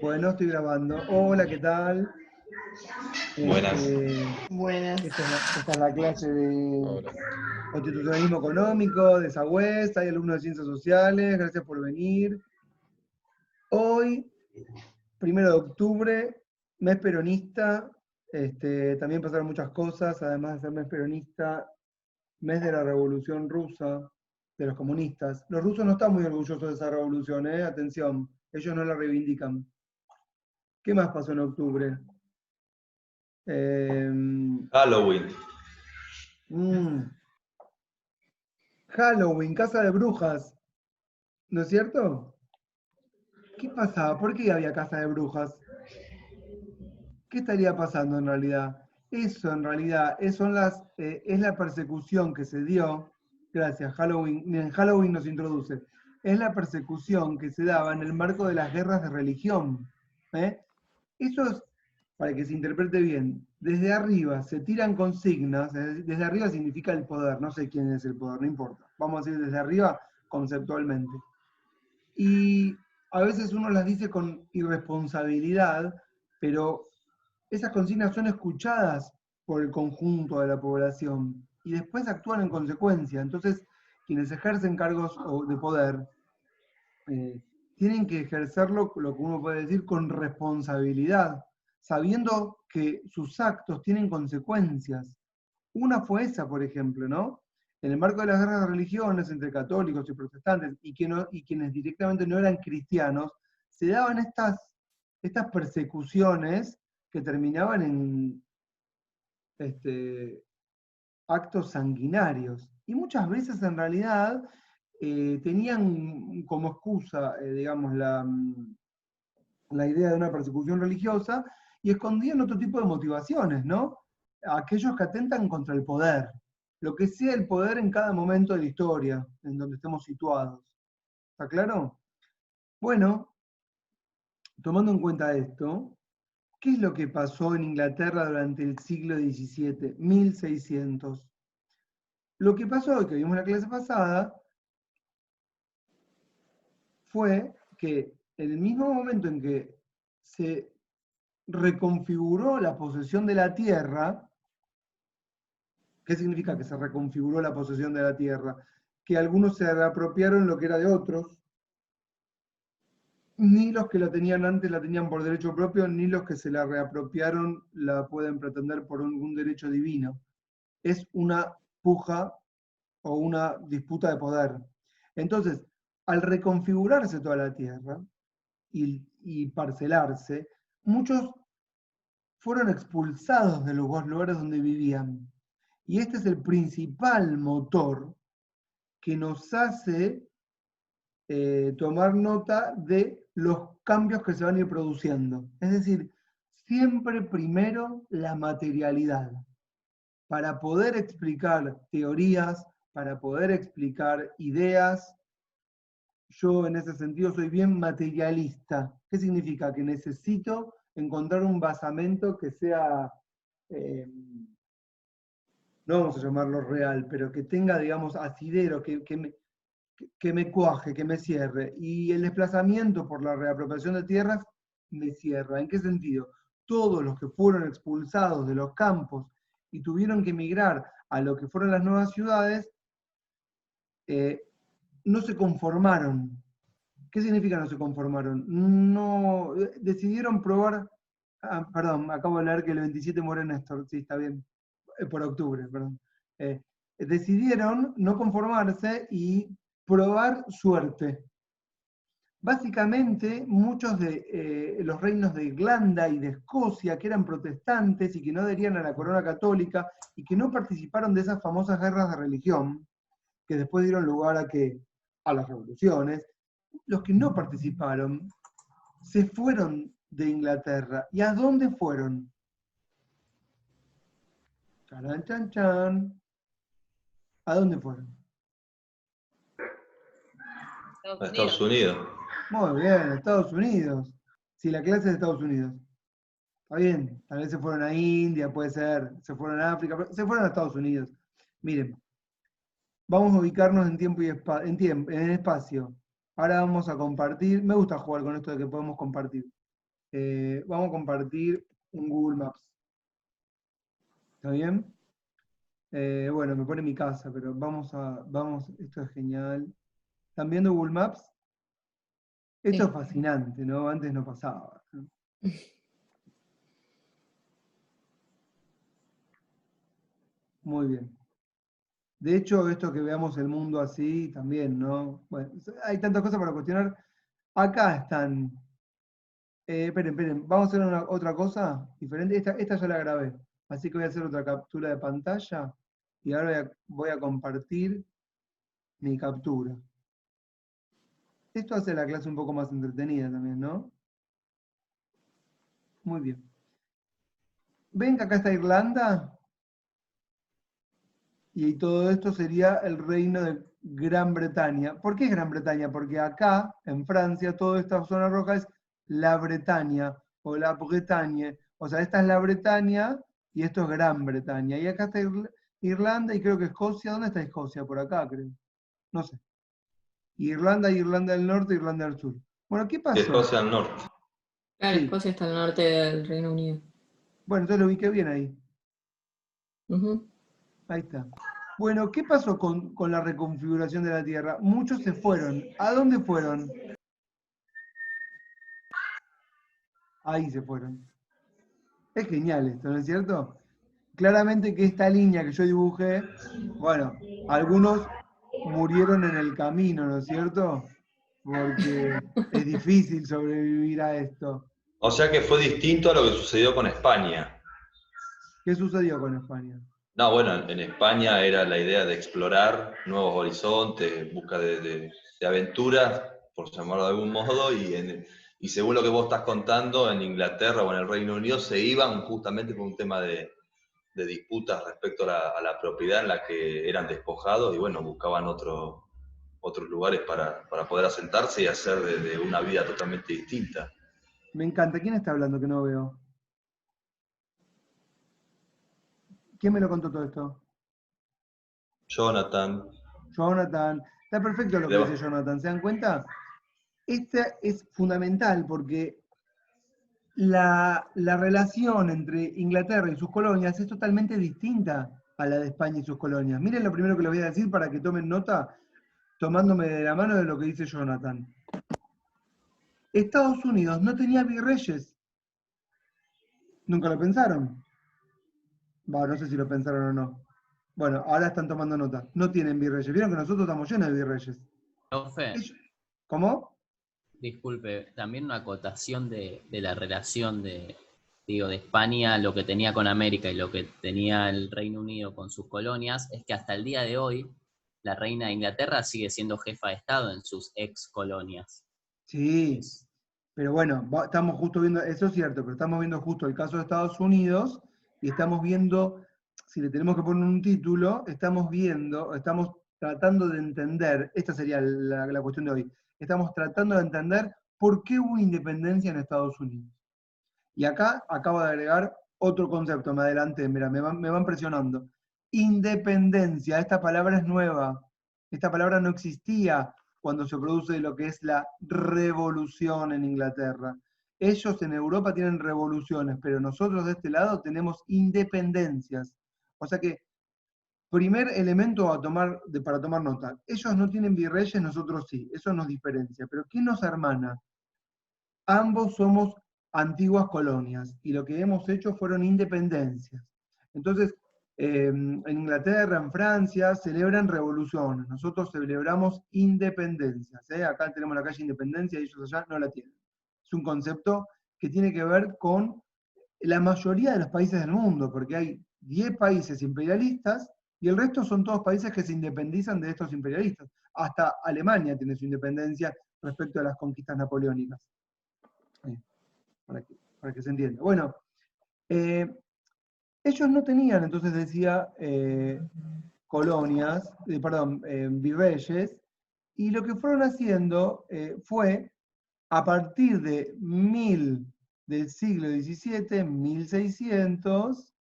Bueno, estoy grabando. Hola, ¿qué tal? Buenas. Buenas. Esta es la clase de Hola. constitucionalismo económico, de SAGüez, hay alumnos de ciencias sociales, gracias por venir. Hoy, 1 de octubre, mes peronista, también pasaron muchas cosas, además de ser mes peronista, mes de la Revolución Rusa, de los comunistas. Los rusos no están muy orgullosos de esa revolución, atención, ellos no la reivindican. ¿Qué más pasó en octubre? Eh, Halloween. mm, Halloween, casa de brujas, ¿no es cierto? ¿Qué pasaba? ¿Por qué había casa de brujas? ¿Qué estaría pasando en realidad? Eso en realidad es la persecución que se dio, gracias, Halloween, en Halloween nos introduce, es la persecución que se daba en el marco de las guerras de religión. ¿eh? Eso es, para que se interprete bien, desde arriba se tiran consignas, desde arriba significa el poder, no sé quién es el poder, no importa, vamos a decir desde arriba conceptualmente. Y a veces uno las dice con irresponsabilidad, pero esas consignas son escuchadas por el conjunto de la población y después actúan en consecuencia. Entonces, quienes ejercen cargos de poder eh, tienen que ejercerlo, lo que uno puede decir, con responsabilidad, sabiendo que sus actos tienen consecuencias. Una fue esa, por ejemplo, ¿no? En el marco de las guerras de religiones entre católicos y protestantes y quienes directamente no eran cristianos, se daban estas persecuciones que terminaban en este, actos sanguinarios. Y muchas veces en realidad tenían como excusa, digamos, la idea de una persecución religiosa y escondían otro tipo de motivaciones, ¿no? Aquellos que atentan contra el poder, lo que sea el poder en cada momento de la historia, en donde estemos situados. ¿Está claro? Bueno, tomando en cuenta esto, ¿qué es lo que pasó en Inglaterra durante el siglo XVII, 1600? Lo que pasó, que vimos en la clase pasada, fue que en el mismo momento en que se reconfiguró la posesión de la tierra, ¿qué significa que se reconfiguró la posesión de la tierra? Que algunos se reapropiaron lo que era de otros, ni los que la tenían antes la tenían por derecho propio, ni los que se la reapropiaron la pueden pretender por un derecho divino. Es una puja o una disputa de poder. Entonces, al reconfigurarse toda la tierra y parcelarse, muchos fueron expulsados de los lugares donde vivían. Y este es el principal motor que nos hace tomar nota de los cambios que se van a ir produciendo. Es decir, siempre primero la materialidad. Para poder explicar teorías, para poder explicar ideas, yo en ese sentido soy bien materialista. ¿Qué significa? Que necesito encontrar un basamento que sea, eh, no vamos a llamarlo real, pero que tenga, digamos, asidero, que me cuaje, que me cierre. Y el desplazamiento por la reapropiación de tierras me cierra. ¿En qué sentido? Todos los que fueron expulsados de los campos y tuvieron que emigrar a lo que fueron las nuevas ciudades, eh, no se conformaron. ¿Qué significa no se conformaron? No, decidieron probar, perdón, acabo de leer que el 27 muere Néstor, sí, está bien, por octubre, perdón. Eh, Decidieron no conformarse y probar suerte. Básicamente, muchos de los reinos de Irlanda y de Escocia, que eran protestantes y que no adherían a la corona católica y que no participaron de esas famosas guerras de religión, que después dieron lugar a las revoluciones, los que no participaron se fueron de Inglaterra. ¿Y a dónde fueron? Chan, chan, chan. ¿A dónde fueron? Estados A Unidos. Estados Unidos. Muy bien, Estados Unidos. Si la clase es de Estados Unidos. Está bien, tal vez se fueron a India, puede ser, se fueron a África, pero se fueron a Estados Unidos. Miren, vamos a ubicarnos en tiempo y en espacio. Ahora vamos a compartir. Me gusta jugar con esto de que podemos compartir. vamos a compartir un Google Maps. ¿Está bien? Bueno, me pone mi casa, pero vamos, esto es genial. ¿Están viendo Google Maps? Esto Sí. es fascinante, ¿no? Antes no pasaba. Muy bien. De hecho, esto que veamos el mundo así también, ¿no? Bueno, hay tantas cosas para cuestionar. Acá están. Esperen, vamos a hacer otra cosa diferente. Esta ya la grabé, así que voy a hacer otra captura de pantalla y ahora voy a compartir mi captura. Esto hace la clase un poco más entretenida también, ¿no? Muy bien. ¿Ven que acá está Irlanda? Y todo esto sería el reino de Gran Bretaña. ¿Por qué Gran Bretaña? Porque acá, en Francia, toda esta zona roja es la Bretaña o la Bretagne. O sea, esta es la Bretaña y esto es Gran Bretaña. Y acá está Irlanda y creo que Escocia. ¿Dónde está Escocia? Por acá, creo. No sé. Irlanda, Irlanda del Norte, Irlanda del Sur. Bueno, ¿qué pasó? Escocia al norte. Claro, Sí. Escocia está al norte del Reino Unido. Bueno, entonces lo ubiqué bien ahí. Ujú. Ahí está. Bueno, ¿qué pasó con la reconfiguración de la Tierra? Muchos se fueron. ¿A dónde fueron? Ahí se fueron. Es genial esto, ¿no es cierto? Claramente que esta línea que yo dibujé, bueno, algunos murieron en el camino, ¿no es cierto? Porque es difícil sobrevivir a esto. O sea que fue distinto a lo que sucedió con España. ¿Qué sucedió con España? No, bueno, en España era la idea de explorar nuevos horizontes, busca de aventuras, por llamarlo de algún modo, y según lo que vos estás contando, en Inglaterra o en el Reino Unido se iban justamente por un tema de disputas respecto a la propiedad en la que eran despojados y bueno, buscaban otros lugares para poder asentarse y hacer de una vida totalmente distinta. Me encanta. ¿Quién está hablando que no veo? ¿Quién me lo contó todo esto? Jonathan, Jonathan. Está perfecto lo que dice Jonathan. ¿Se dan cuenta? Esta es fundamental porque la relación entre Inglaterra y sus colonias es totalmente distinta a la de España y sus colonias. Miren lo primero que les voy a decir para que tomen nota, tomándome de la mano de lo que dice Jonathan. Estados Unidos no tenía virreyes. ¿Nunca lo pensaron? Bah, no sé si lo pensaron o no. Bueno, ahora están tomando nota. No tienen virreyes. Vieron que nosotros estamos llenos de virreyes. Profe, ¿Cómo? disculpe, también una acotación de la relación de España, lo que tenía con América y lo que tenía el Reino Unido con sus colonias, es que hasta el día de hoy la reina de Inglaterra sigue siendo jefa de Estado en sus ex colonias. Sí, pero bueno, estamos justo viendo, eso es cierto, pero estamos viendo justo el caso de Estados Unidos y estamos viendo, si le tenemos que poner un título, estamos tratando de entender, esta sería la cuestión de hoy, estamos tratando de entender por qué hubo independencia en Estados Unidos. Y acá acabo de agregar otro concepto, me adelanté, mira, me van presionando. Independencia, esta palabra es nueva, esta palabra no existía cuando se produce lo que es la revolución en Inglaterra. Ellos en Europa tienen revoluciones, pero nosotros de este lado tenemos independencias. O sea que, primer elemento para tomar nota. Ellos no tienen virreyes, nosotros sí. Eso nos diferencia. Pero ¿qué nos hermana? Ambos somos antiguas colonias y lo que hemos hecho fueron independencias. Entonces, en Inglaterra, en Francia, celebran revoluciones. Nosotros celebramos independencias. Acá tenemos la calle Independencia y ellos allá no la tienen. Es un concepto que tiene que ver con la mayoría de los países del mundo, porque hay 10 países imperialistas y el resto son todos países que se independizan de estos imperialistas. Hasta Alemania tiene su independencia respecto a las conquistas napoleónicas. Para que se entienda. Bueno, ellos no tenían, entonces decía, colonias, virreyes, y lo que fueron haciendo fue, a partir del siglo XVII, 1600,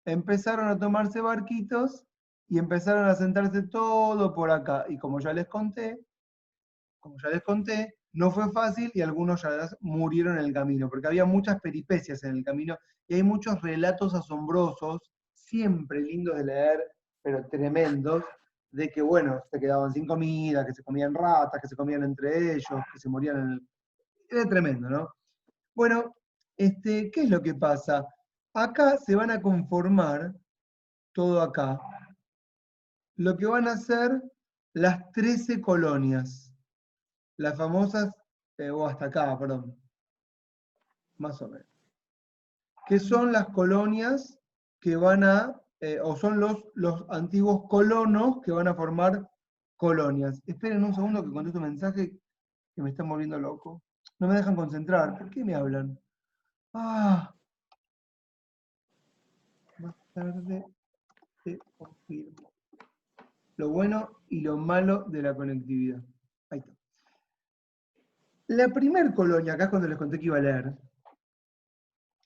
empezaron a tomarse barquitos y empezaron a sentarse todo por acá. Y como ya les conté, No fue fácil y algunos ya murieron en el camino, porque había muchas peripecias en el camino y hay muchos relatos asombrosos, siempre lindos de leer, pero tremendos, de que, bueno, se quedaban sin comida, que se comían ratas, que se comían entre ellos, que se morían en el... Era tremendo, ¿no? Bueno, ¿qué es lo que pasa? Acá se van a conformar, todo acá, lo que van a ser las 13 colonias, las famosas, o hasta acá, perdón, más o menos, que son las colonias que van a, o son los antiguos colonos que van a formar colonias. Esperen un segundo que contesto un mensaje que me están volviendo loco. No me dejan concentrar. ¿Por qué me hablan? Ah, más tarde te confirmo. Lo bueno y lo malo de la conectividad. Ahí está. La primer colonia, acá es cuando les conté que iba a leer,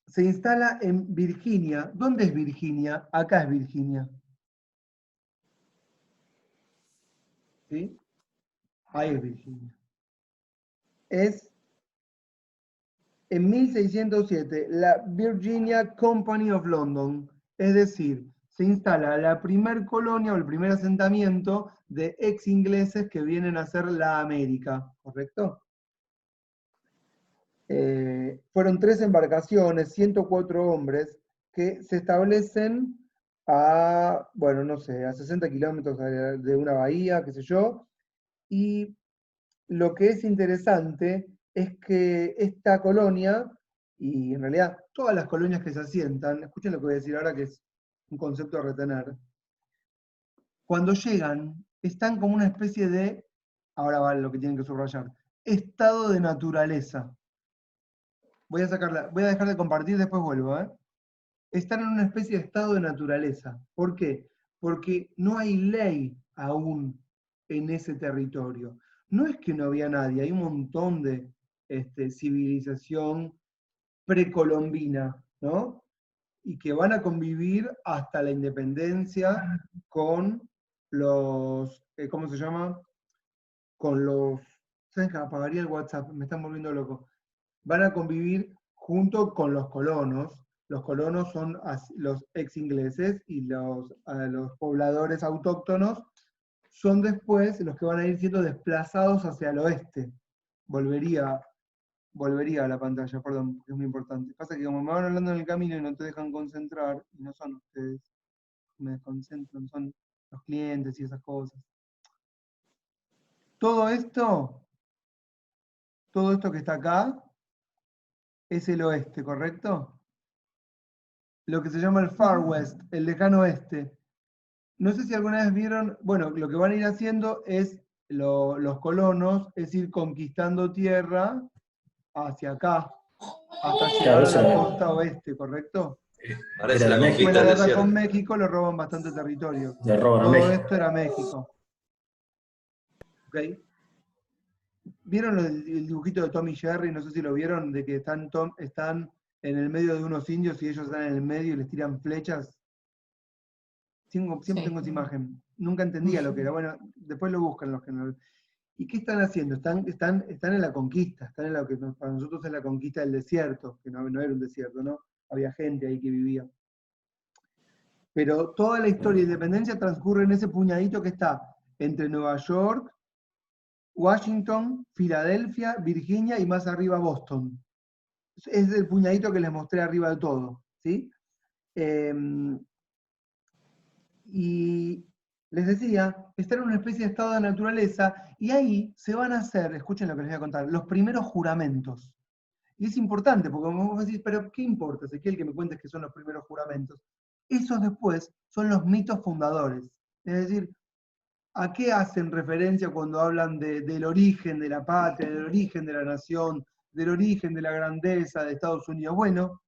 se instala en Virginia. ¿Dónde es Virginia? Acá es Virginia. ¿Sí? Ahí es Virginia. Es en 1607 la Virginia Company of London. Es decir, se instala la primer colonia o el primer asentamiento de ex ingleses que vienen a hacer la América. ¿Correcto? Fueron 3 embarcaciones, 104 hombres, que se establecen a, bueno, no sé, a 60 kilómetros de una bahía, qué sé yo, y lo que es interesante es que esta colonia, y en realidad todas las colonias que se asientan, escuchen lo que voy a decir ahora que es un concepto a retener, cuando llegan, están como una especie de, ahora va lo que tienen que subrayar, estado de naturaleza. Voy a dejar de compartir, después vuelvo, ¿eh? Están en una especie de estado de naturaleza. ¿Por qué? Porque no hay ley aún en ese territorio. No es que no había nadie, hay un montón de civilización precolombina, ¿no? Y que van a convivir hasta la independencia con los, ¿cómo se llama? Con los, ¿saben que apagaría el WhatsApp? Me están volviendo loco. Van a convivir junto con los colonos. Los colonos son los ex ingleses y los pobladores autóctonos son después los que van a ir siendo desplazados hacia el oeste. Volvería a la pantalla, perdón, porque es muy importante. Pasa que como me van hablando en el camino y no te dejan concentrar, y no son ustedes, me desconcentran, son los clientes y esas cosas. Todo esto que está acá, es el oeste, ¿correcto? Lo que se llama el Far West, el lejano oeste. No sé si alguna vez vieron, bueno, lo que van a ir haciendo es, los colonos, es ir conquistando tierra hacia acá, hasta llegar Claro, a eso la era, costa oeste, ¿correcto? Parece era la de Después México, de conquista la del guerra con desierto. México le roban bastante territorio. le roban a Todo México. esto era México. ¿Ok? ¿Vieron el dibujito de Tom y Jerry? No sé si lo vieron, de que están en el medio de unos indios y ellos están en el medio y les tiran flechas. Siempre Sí. tengo esa imagen. Nunca entendía lo que era. Bueno, después lo buscan los que no. ¿Y qué están haciendo? Están en la conquista, están en lo que para nosotros es la conquista del desierto, que no era un desierto, ¿no? Había gente ahí que vivía. Pero toda la historia de independencia transcurre en ese puñadito que está entre Nueva York, Washington, Filadelfia, Virginia y más arriba Boston. Es el puñadito que les mostré arriba de todo, ¿sí? Y les decía, estar en una especie de estado de naturaleza, y ahí se van a hacer, escuchen lo que les voy a contar, los primeros juramentos. Y es importante, porque vos decís, pero ¿qué importa, Ezequiel, que me cuentes que son los primeros juramentos? Esos después son los mitos fundadores. Es decir, ¿a qué hacen referencia cuando hablan del origen de la patria, del origen de la nación, del origen de la grandeza de Estados Unidos? Bueno,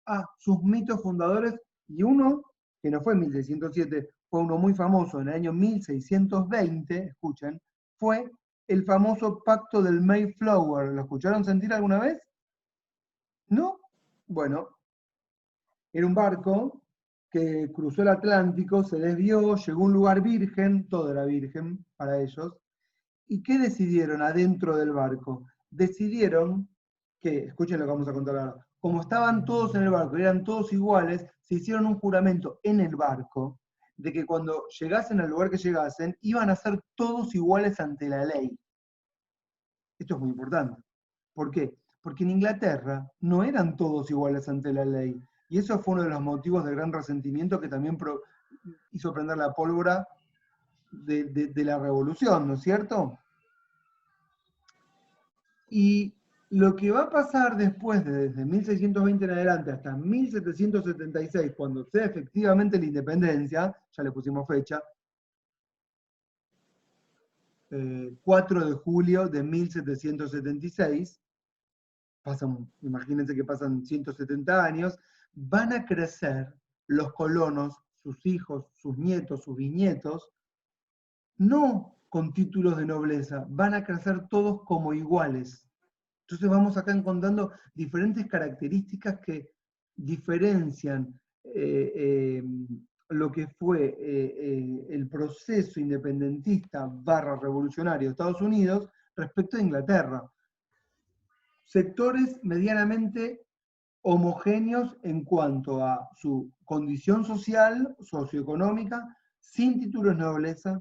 a sus mitos fundadores, y uno, que no fue en 1607, fue uno muy famoso en el año 1620, escuchen, fue el famoso pacto del Mayflower. ¿Lo escucharon sentir alguna vez? ¿No? Bueno, era un barco que cruzó el Atlántico, se desvió, llegó a un lugar virgen, todo era virgen para ellos. ¿Y qué decidieron adentro del barco? decidieron que, escuchen lo que vamos a contar ahora, como estaban todos en el barco, eran todos iguales, se hicieron un juramento en el barco de que cuando llegasen al lugar que llegasen, iban a ser todos iguales ante la ley. Esto es muy importante. ¿Por qué? Porque en Inglaterra no eran todos iguales ante la ley. Y eso fue uno de los motivos del gran resentimiento que también hizo prender la pólvora de la revolución, ¿no es cierto? Y lo que va a pasar después, desde 1620 en adelante hasta 1776, cuando sea efectivamente la independencia, ya le pusimos fecha, 4 de julio de 1776, imagínense que pasan 170 años, van a crecer los colonos, sus hijos, sus nietos, sus bisnietos, no con títulos de nobleza, van a crecer todos como iguales. Entonces vamos acá encontrando diferentes características que diferencian lo que fue el proceso independentista / revolucionario de Estados Unidos respecto a Inglaterra. Sectores medianamente homogéneos en cuanto a su condición social, socioeconómica, sin títulos de nobleza,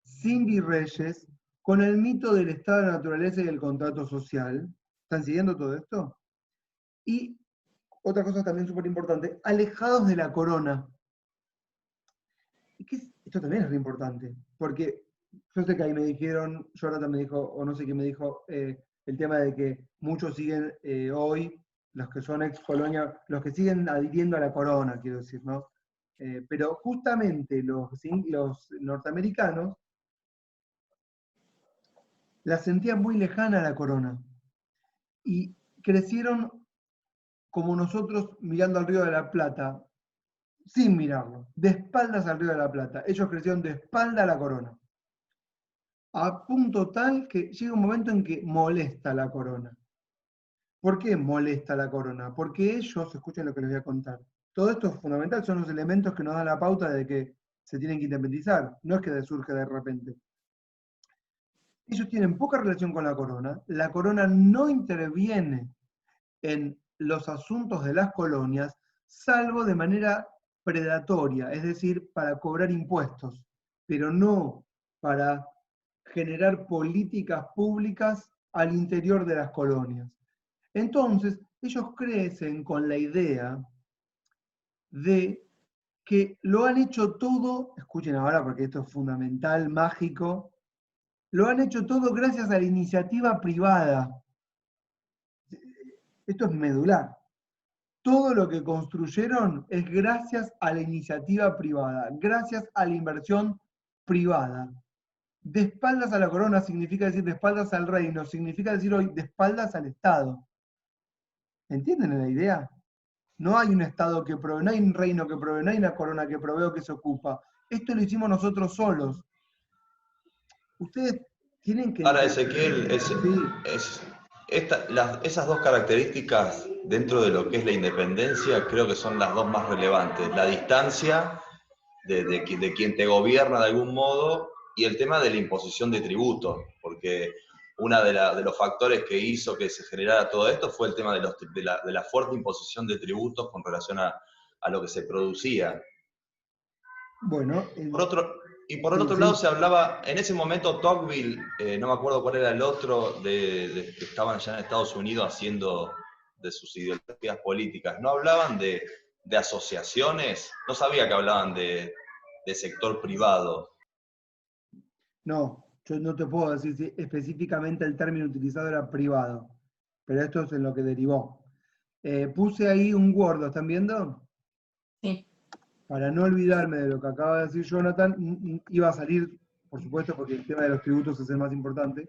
sin virreyes, con el mito del estado de la naturaleza y del contrato social. ¿Están siguiendo todo esto? Y otra cosa también súper importante, alejados de la corona. Esto también es muy importante, porque yo sé que ahí me dijeron, Jonathan me dijo, o no sé quién me dijo, el tema de que muchos siguen hoy, los que son ex colonia, los que siguen adhiriendo a la corona, quiero decir, ¿no? Pero justamente los norteamericanos la sentían muy lejana a la corona. Y crecieron como nosotros mirando al Río de la Plata, sin mirarlo, de espaldas al Río de la Plata. Ellos crecieron de espalda a la corona. A punto tal que llega un momento en que molesta la corona. ¿Por qué molesta la corona? Porque ellos, escuchen lo que les voy a contar, todo esto es fundamental, son los elementos que nos dan la pauta de que se tienen que independizar, no es que surge de repente. Ellos tienen poca relación con la corona no interviene en los asuntos de las colonias, salvo de manera predatoria, es decir, para cobrar impuestos, pero no para generar políticas públicas al interior de las colonias. Entonces, ellos crecen con la idea de que lo han hecho todo, escuchen ahora porque esto es fundamental, mágico, lo han hecho todo gracias a la iniciativa privada. Esto es medular. Todo lo que construyeron es gracias a la iniciativa privada, gracias a la inversión privada. De espaldas a la corona significa decir de espaldas al reino, significa decir hoy de espaldas al Estado. ¿Entienden la idea? No hay un Estado que provee, no hay un reino que provee, no hay una corona que provee o que se ocupa. Esto lo hicimos nosotros solos. Ustedes tienen que... Ahora, Ezequiel, esas dos características dentro de lo que es la independencia creo que son las dos más relevantes. La distancia de quien te gobierna de algún modo y el tema de la imposición de tributos, porque uno de los factores que hizo que se generara todo esto fue el tema de la fuerte imposición de tributos con relación a lo que se producía. Bueno, por el otro lado se hablaba, en ese momento Tocqueville, no me acuerdo cuál era el otro, que estaban allá en Estados Unidos haciendo de sus ideologías políticas, ¿no hablaban de asociaciones? No sabía que hablaban de sector privado. No, yo no te puedo decir si específicamente el término utilizado era privado, pero esto es en lo que derivó. Puse ahí un Word, ¿lo están viendo? Sí. Para no olvidarme de lo que acaba de decir Jonathan, iba a salir, por supuesto, porque el tema de los tributos es el más importante.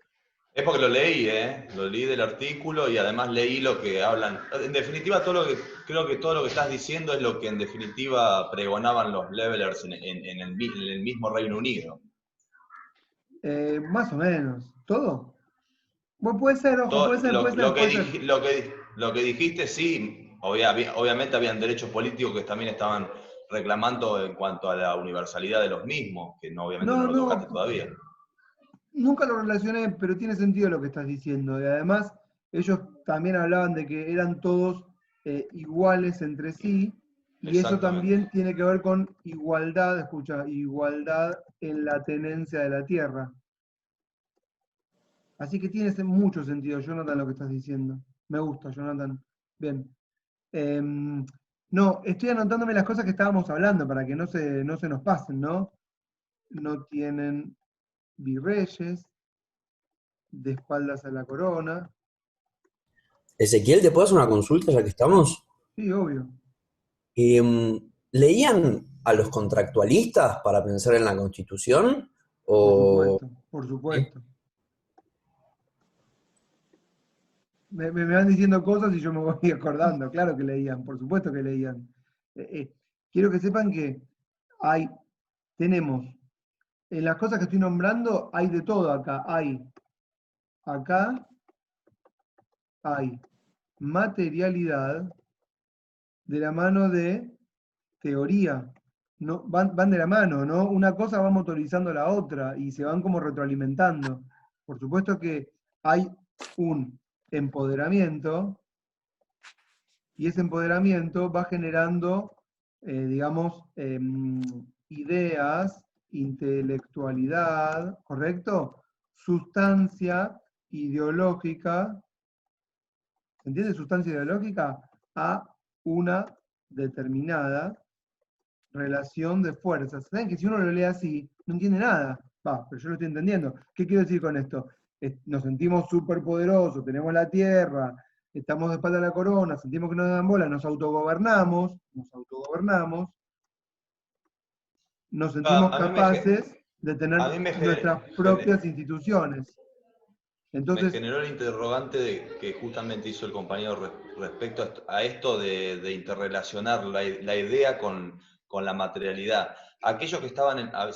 Es porque lo leí, lo leí del artículo y además leí lo que hablan. En definitiva, creo que todo lo que estás diciendo es lo que en definitiva pregonaban los levelers en el mismo Reino Unido. Más o menos. ¿Todo? Bueno, puede ser, ojo, puede ser. Lo que dijiste, sí, obviamente habían derechos políticos que también estaban reclamando en cuanto a la universalidad de los mismos, que obviamente no lo tocaste todavía. Nunca lo relacioné, pero tiene sentido lo que estás diciendo. Y además, ellos también hablaban de que eran todos iguales entre sí, y eso Exactamente. también tiene que ver con igualdad, escucha, igualdad en la tenencia de la tierra. Así que tiene mucho sentido, Jonathan, lo que estás diciendo. Me gusta, Jonathan. Bien. No, estoy anotándome las cosas que estábamos hablando para que no se nos pasen, ¿no? No tienen virreyes, de espaldas a la corona. Ezequiel, ¿te puedo hacer una consulta ya que estamos? Sí, obvio. ¿Leían a los contractualistas para pensar en la Constitución? Por ¿O supuesto, por supuesto. Me van diciendo cosas y yo me voy acordando. Claro que leían, por supuesto que leían. Quiero que sepan que tenemos, en las cosas que estoy nombrando, hay de todo acá. Acá hay materialidad de la mano de teoría. No, van de la mano, ¿no? Una cosa va motorizando la otra y se van como retroalimentando. Por supuesto que hay un empoderamiento y ese empoderamiento va generando, digamos, ideas, intelectualidad, ¿correcto? Sustancia ideológica, ¿se entiende? Sustancia ideológica a una determinada relación de fuerzas. ¿Saben que si uno lo lee así, no entiende nada? Va, pero yo lo estoy entendiendo. ¿Qué quiero decir con esto? Nos sentimos súper poderosos, tenemos la tierra, estamos de espalda a la corona, sentimos que nos dan bola, nos autogobernamos, nos sentimos A mí capaces de tener a mí nuestras propias instituciones. me Entonces, generó el interrogante que justamente hizo el compañero respecto a esto de interrelacionar la idea con la materialidad. Aquellos que se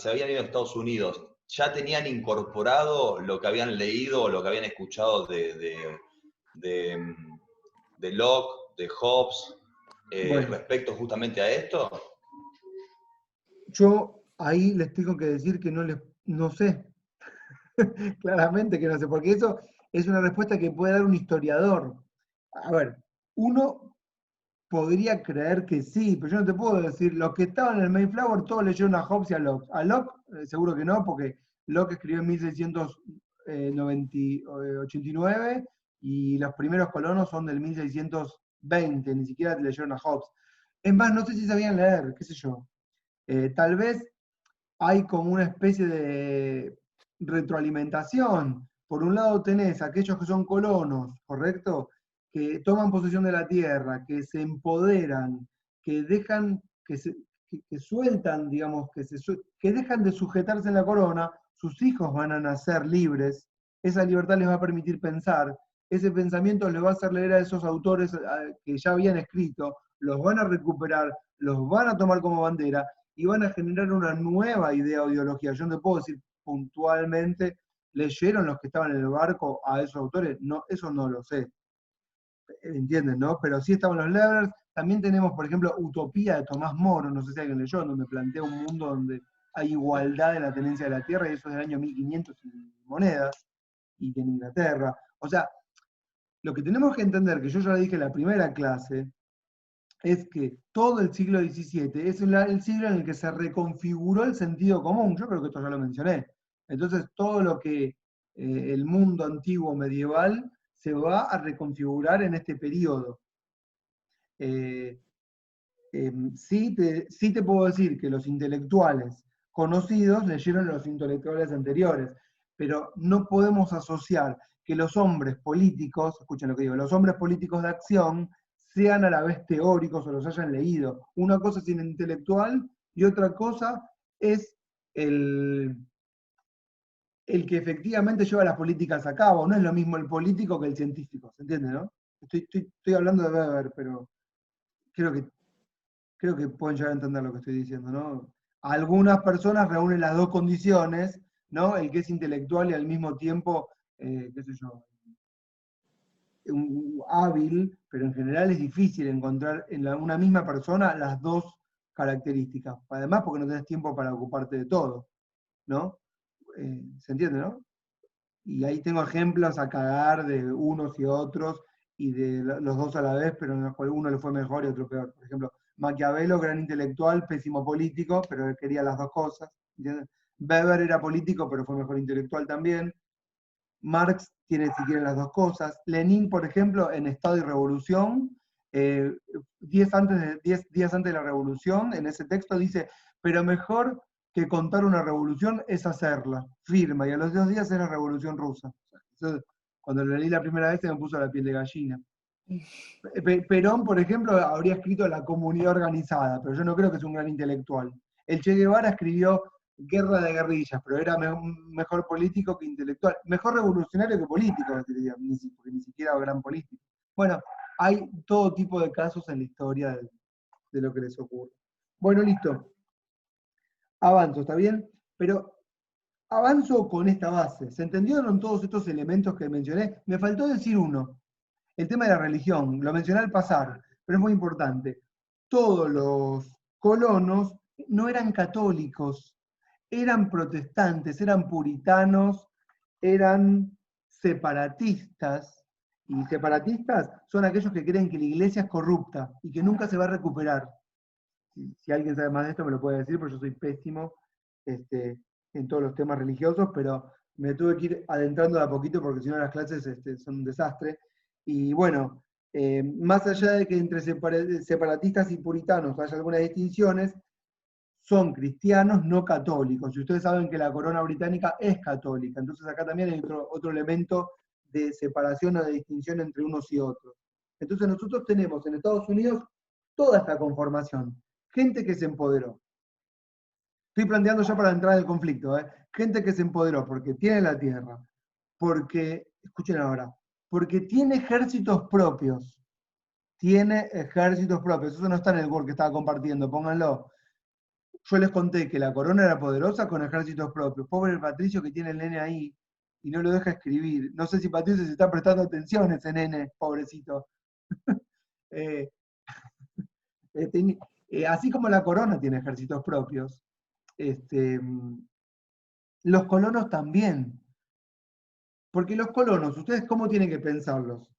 habían ido a Estados Unidos, ¿ya tenían incorporado lo que habían leído o lo que habían escuchado de Locke, de Hobbes, bueno, respecto justamente a esto? yo ahí les tengo que decir que no sé. Claramente que no sé, porque eso es una respuesta que puede dar un historiador. A ver, uno podría creer que sí, pero yo no te puedo decir, los que estaban en el Mayflower todos leyeron a Hobbes y a Locke. A Locke seguro que no, porque Locke escribió en 1689 y los primeros colonos son del 1620, ni siquiera leyeron a Hobbes. Es más, no sé si sabían leer, qué sé yo. Tal vez hay como una especie de retroalimentación. Por un lado tenés aquellos que son colonos, ¿correcto? Que toman posesión de la tierra, que se empoderan, que dejan, que sueltan, digamos, que dejan de sujetarse en la corona, sus hijos van a nacer libres, esa libertad les va a permitir pensar, ese pensamiento les va a hacer leer a esos autores que ya habían escrito, los van a recuperar, los van a tomar como bandera, y van a generar una nueva idea o ideología. Yo no te puedo decir puntualmente, ¿leyeron los que estaban en el barco a esos autores? No, eso no lo sé. ¿Entienden, no? Pero sí estaban los Lever's. También tenemos, por ejemplo, Utopía de Tomás Moro, no sé si alguien leyó, donde plantea un mundo donde hay igualdad en la tenencia de la tierra, y eso es del año 1500 y monedas, y en Inglaterra. O sea, lo que tenemos que entender, que yo ya lo dije en la primera clase, es que todo el siglo XVII es el siglo en el que se reconfiguró el sentido común. Yo creo que esto ya lo mencioné. Entonces, todo lo que el mundo antiguo medieval se va a reconfigurar en este periodo. Sí te puedo decir que los intelectuales conocidos leyeron a los intelectuales anteriores, pero no podemos asociar que los hombres políticos, escuchen lo que digo, los hombres políticos de acción sean a la vez teóricos o los hayan leído. Una cosa es el intelectual y otra cosa es el que efectivamente lleva las políticas a cabo. No es lo mismo el político que el científico, ¿se entiende, no? Estoy hablando de Weber, pero creo que pueden llegar a entender lo que estoy diciendo, ¿no? Algunas personas reúnen las dos condiciones, ¿no? El que es intelectual y al mismo tiempo, qué sé yo, hábil, pero en general es difícil encontrar en una misma persona las dos características. Además, porque no tenés tiempo para ocuparte de todo, ¿no? ¿Se entiende, no? Y ahí tengo ejemplos a cagar de unos y otros, y de los dos a la vez, pero en los cuales uno le fue mejor y otro peor. Por ejemplo, Maquiavelo, gran intelectual, pésimo político, pero él quería las dos cosas. ¿Entiendes? Weber era político, pero fue mejor intelectual también. Marx tiene si quieren las dos cosas. Lenin, por ejemplo, en Estado y Revolución, 10 días antes de la Revolución, en ese texto dice, pero mejor que contar una revolución es hacerla, firma, y a los 2 días es la Revolución Rusa. Entonces, cuando lo leí la primera vez se me puso la piel de gallina. Perón, por ejemplo, habría escrito La Comunidad Organizada, pero yo no creo que sea un gran intelectual. El Che Guevara escribió Guerra de Guerrillas, pero era mejor político que intelectual. Mejor revolucionario que político, diría, porque ni siquiera gran político. Bueno, hay todo tipo de casos en la historia de lo que les ocurre. Bueno, listo. Avanzo, ¿está bien? Pero avanzo con esta base. ¿Se entendieron todos estos elementos que mencioné? Me faltó decir uno. El tema de la religión, lo mencioné al pasar, pero es muy importante. Todos los colonos no eran católicos, eran protestantes, eran puritanos, eran separatistas. Y separatistas son aquellos que creen que la iglesia es corrupta y que nunca se va a recuperar. Si alguien sabe más de esto me lo puede decir, porque yo soy pésimo en todos los temas religiosos, pero me tuve que ir adentrando de a poquito porque si no las clases son un desastre. Y bueno, más allá de que entre separatistas y puritanos haya algunas distinciones, son cristianos no católicos. Y ustedes saben que la corona británica es católica, entonces acá también hay otro elemento de separación o de distinción entre unos y otros. Entonces nosotros tenemos en Estados Unidos toda esta conformación, gente que se empoderó. Estoy planteando ya para entrar en el conflicto, gente que se empoderó porque tiene la tierra, porque, escuchen ahora, porque tiene ejércitos propios. Tiene ejércitos propios. Eso no está en el Word que estaba compartiendo, pónganlo. Yo les conté que la corona era poderosa con ejércitos propios. Pobre el Patricio que tiene el nene ahí y no lo deja escribir. No sé si Patricio se está prestando atención ese nene, pobrecito. Así como la corona tiene ejércitos propios, los colonos también. Porque los colonos, ¿ustedes cómo tienen que pensarlos?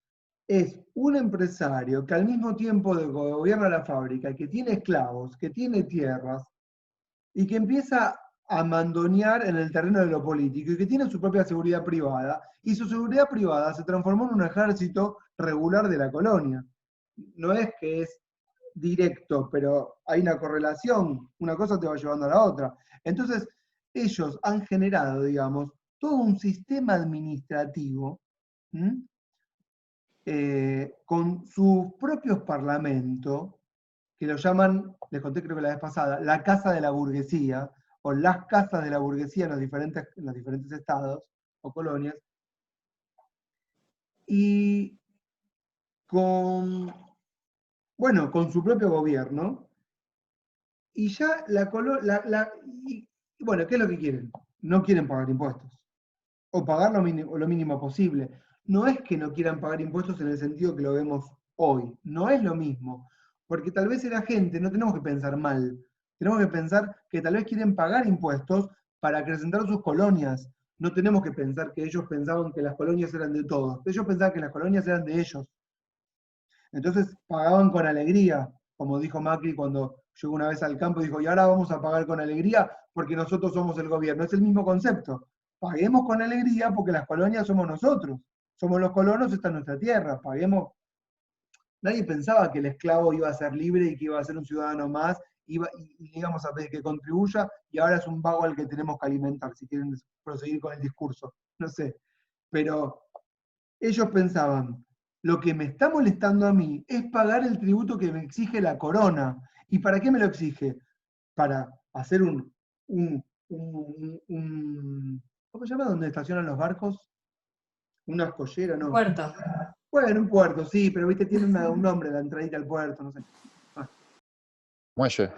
Es un empresario que al mismo tiempo gobierna la fábrica, que tiene esclavos, que tiene tierras, y que empieza a mandonear en el terreno de lo político, y que tiene su propia seguridad privada, y su seguridad privada se transformó en un ejército regular de la colonia. No es que es directo, pero hay una correlación, una cosa te va llevando a la otra. Entonces, ellos han generado, digamos, todo un sistema administrativo con sus propios parlamentos, que lo llaman, les conté creo que la vez pasada, la casa de la burguesía, o las casas de la burguesía en los diferentes estados o colonias, y con su propio gobierno, y ya bueno, ¿qué es lo que quieren? No quieren pagar impuestos, o pagar lo mínimo posible. No es que no quieran pagar impuestos en el sentido que lo vemos hoy, no es lo mismo, porque tal vez la gente, no tenemos que pensar mal, tenemos que pensar que tal vez quieren pagar impuestos para acrecentar sus colonias. No tenemos que pensar que ellos pensaban que las colonias eran de todos, ellos pensaban que las colonias eran de ellos. Entonces pagaban con alegría, como dijo Macri cuando llegó una vez al campo y dijo, y ahora vamos a pagar con alegría porque nosotros somos el gobierno. Es el mismo concepto. Paguemos con alegría porque las colonias somos nosotros. Somos los colonos, esta es nuestra tierra. Paguemos. Nadie pensaba que el esclavo iba a ser libre y que iba a ser un ciudadano más, y íbamos a pedir que contribuya, y ahora es un vago al que tenemos que alimentar, si quieren proseguir con el discurso. No sé. Pero ellos pensaban, lo que me está molestando a mí es pagar el tributo que me exige la corona. ¿Y para qué me lo exige? Para hacer ¿cómo se llama donde estacionan los barcos? Una escollera, ¿no? Puerto. Bueno, un puerto, sí, pero viste, tiene un nombre la entradita al puerto, no sé. Muelle.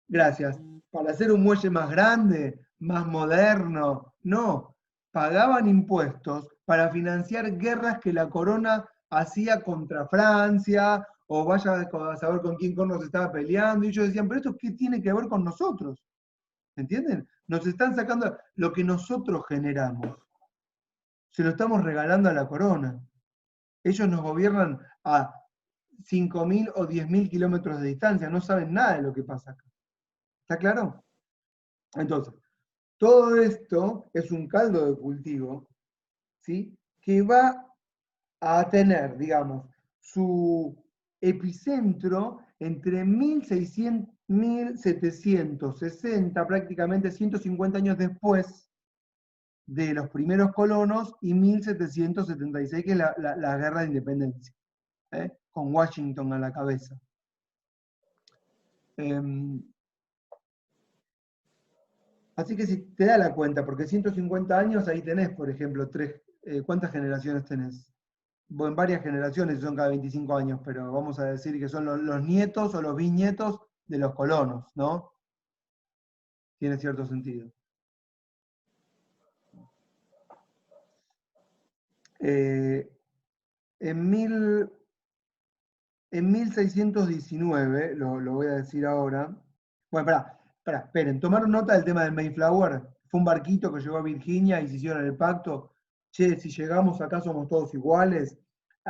Gracias. Para hacer un muelle más grande, más moderno. No, pagaban impuestos para financiar guerras que la corona hacía contra Francia, o vaya a saber con quién corno se estaba peleando, y ellos decían, pero esto ¿qué tiene que ver con nosotros? ¿Entienden? Nos están sacando lo que nosotros generamos. se lo estamos regalando a la corona. Ellos nos gobiernan a 5.000 o 10.000 kilómetros de distancia, no saben nada de lo que pasa acá. ¿Está claro? Entonces, todo esto es un caldo de cultivo, ¿sí? Que va a tener, digamos, su epicentro entre 1760, prácticamente 150 años después de los primeros colonos, y 1776, que es la guerra de independencia, con Washington a la cabeza. Así que si te da la cuenta, porque 150 años, ahí tenés, por ejemplo, ¿cuántas generaciones tenés? Bueno, varias generaciones, son cada 25 años, pero vamos a decir que son los nietos o los bisnietos de los colonos, ¿no? Tiene cierto sentido. En 1619, lo voy a decir ahora. Bueno, esperen, tomaron nota del tema del Mayflower. Fue un barquito que llegó a Virginia y se hicieron el pacto. Che, si llegamos acá somos todos iguales.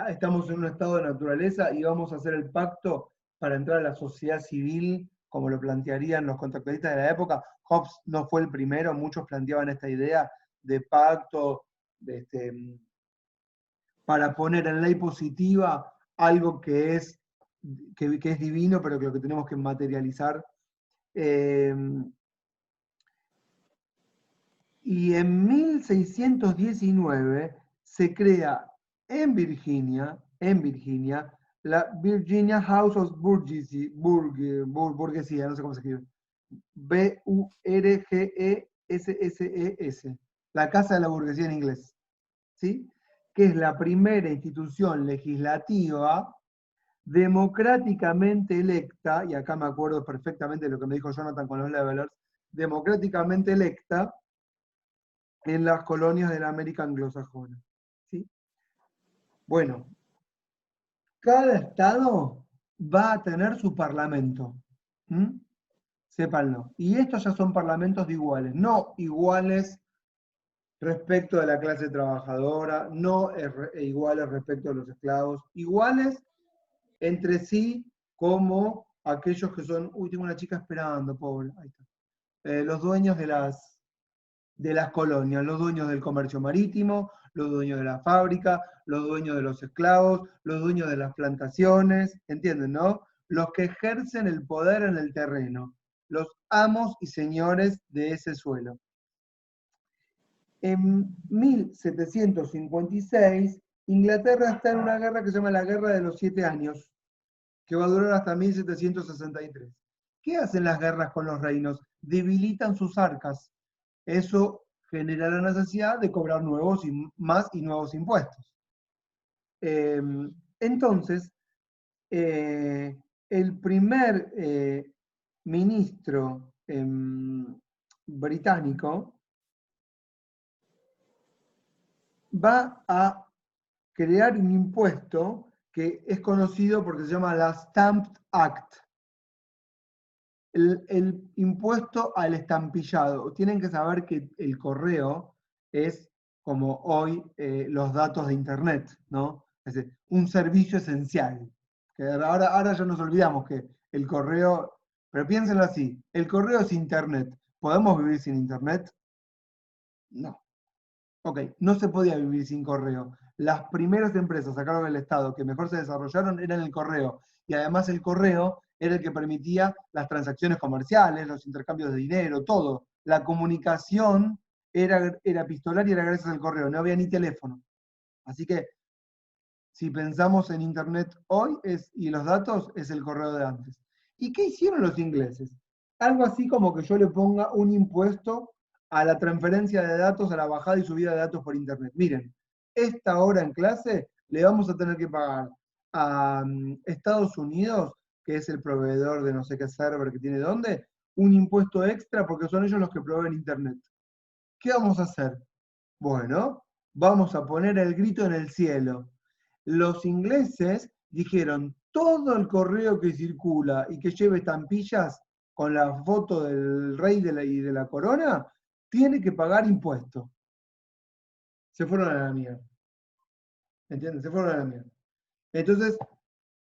Estamos en un estado de naturaleza y vamos a hacer el pacto para entrar a la sociedad civil, como lo plantearían los contractualistas de la época. Hobbes no fue el primero, muchos planteaban esta idea de pacto, para poner en ley positiva algo que es divino, pero que lo que tenemos que materializar. Y en 1619 se crea en Virginia, la Virginia House of Burgesses, burguesía, no sé cómo se escribe, B-U-R-G-E-S-S-E-S, la Casa de la Burguesía en inglés, ¿sí? Que es la primera institución legislativa democráticamente electa, y acá me acuerdo perfectamente de lo que me dijo Jonathan con los levelers, democráticamente electa en las colonias de la América anglosajona. ¿Sí? Bueno, cada estado va a tener su parlamento. Sépanlo. Y estos ya son parlamentos de iguales, no iguales respecto de la clase trabajadora, no iguales respecto de los esclavos, iguales entre sí como aquellos que son, uy, tengo una chica esperando, pobre, ahí está. Los dueños de las colonias, los dueños del comercio marítimo, los dueños de la fábrica, los dueños de los esclavos, los dueños de las plantaciones, ¿entienden, no? Los que ejercen el poder en el terreno, los amos y señores de ese suelo. En 1756, Inglaterra está en una guerra que se llama la Guerra de los 7 Años, que va a durar hasta 1763. ¿Qué hacen las guerras con los reinos? Debilitan sus arcas. Eso genera la necesidad de cobrar nuevos y nuevos impuestos. Entonces, el primer ministro británico va a crear un impuesto que es conocido porque se llama la Stamp Act. El impuesto al estampillado. Tienen que saber que el correo es como hoy los datos de Internet, ¿no? Es decir, un servicio esencial. Que ahora ya nos olvidamos que el correo, pero piénsenlo así, el correo es Internet. ¿Podemos vivir sin Internet? No. Ok, no se podía vivir sin correo. Las primeras empresas a cargo del Estado que mejor se desarrollaron eran el correo. Y además el correo era el que permitía las transacciones comerciales, los intercambios de dinero, todo. La comunicación era epistolaria y era gracias al correo, no había ni teléfono. Así que, si pensamos en Internet hoy y los datos, es el correo de antes. ¿Y qué hicieron los ingleses? Algo así como que yo le ponga un impuesto a la transferencia de datos, a la bajada y subida de datos por Internet. Miren, esta hora en clase le vamos a tener que pagar a Estados Unidos, que es el proveedor de no sé qué server que tiene dónde, un impuesto extra porque son ellos los que proveen Internet. ¿Qué vamos a hacer? Bueno, vamos a poner el grito en el cielo. Los ingleses dijeron, todo el correo que circula y que lleve estampillas con la foto del rey y de la corona, tiene que pagar impuestos. se fueron a la mierda. ¿Entiendes? Se fueron a la mierda. Entonces,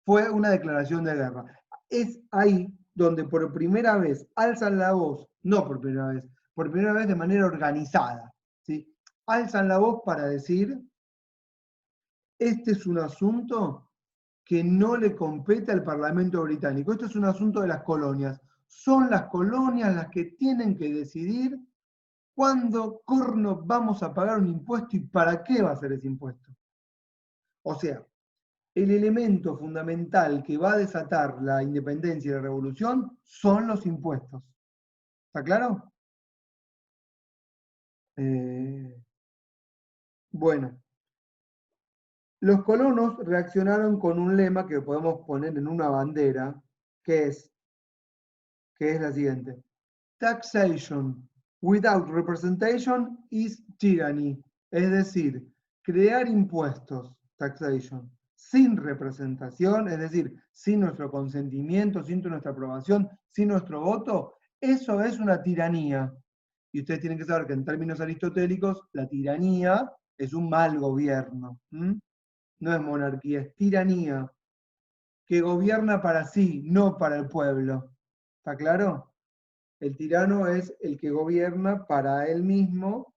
fue una declaración de guerra. Es ahí donde por primera vez alzan la voz, no por primera vez de manera organizada, ¿sí? Alzan la voz para decir, este es un asunto que no le compete al Parlamento británico, esto es un asunto de las colonias. Son las colonias las que tienen que decidir cuándo corno vamos a pagar un impuesto y para qué va a ser ese impuesto. O sea, el elemento fundamental que va a desatar la independencia y la revolución son los impuestos. ¿Está claro? Bueno, los colonos reaccionaron con un lema que podemos poner en una bandera, que es la siguiente. Taxation without representation is tyranny. Es decir, crear impuestos, taxation, sin representación, es decir, sin nuestro consentimiento, sin nuestra aprobación, sin nuestro voto, eso es una tiranía. Y ustedes tienen que saber que en términos aristotélicos, la tiranía es un mal gobierno. No es monarquía, es tiranía, que gobierna para sí, no para el pueblo. ¿Está claro? El tirano es el que gobierna para él mismo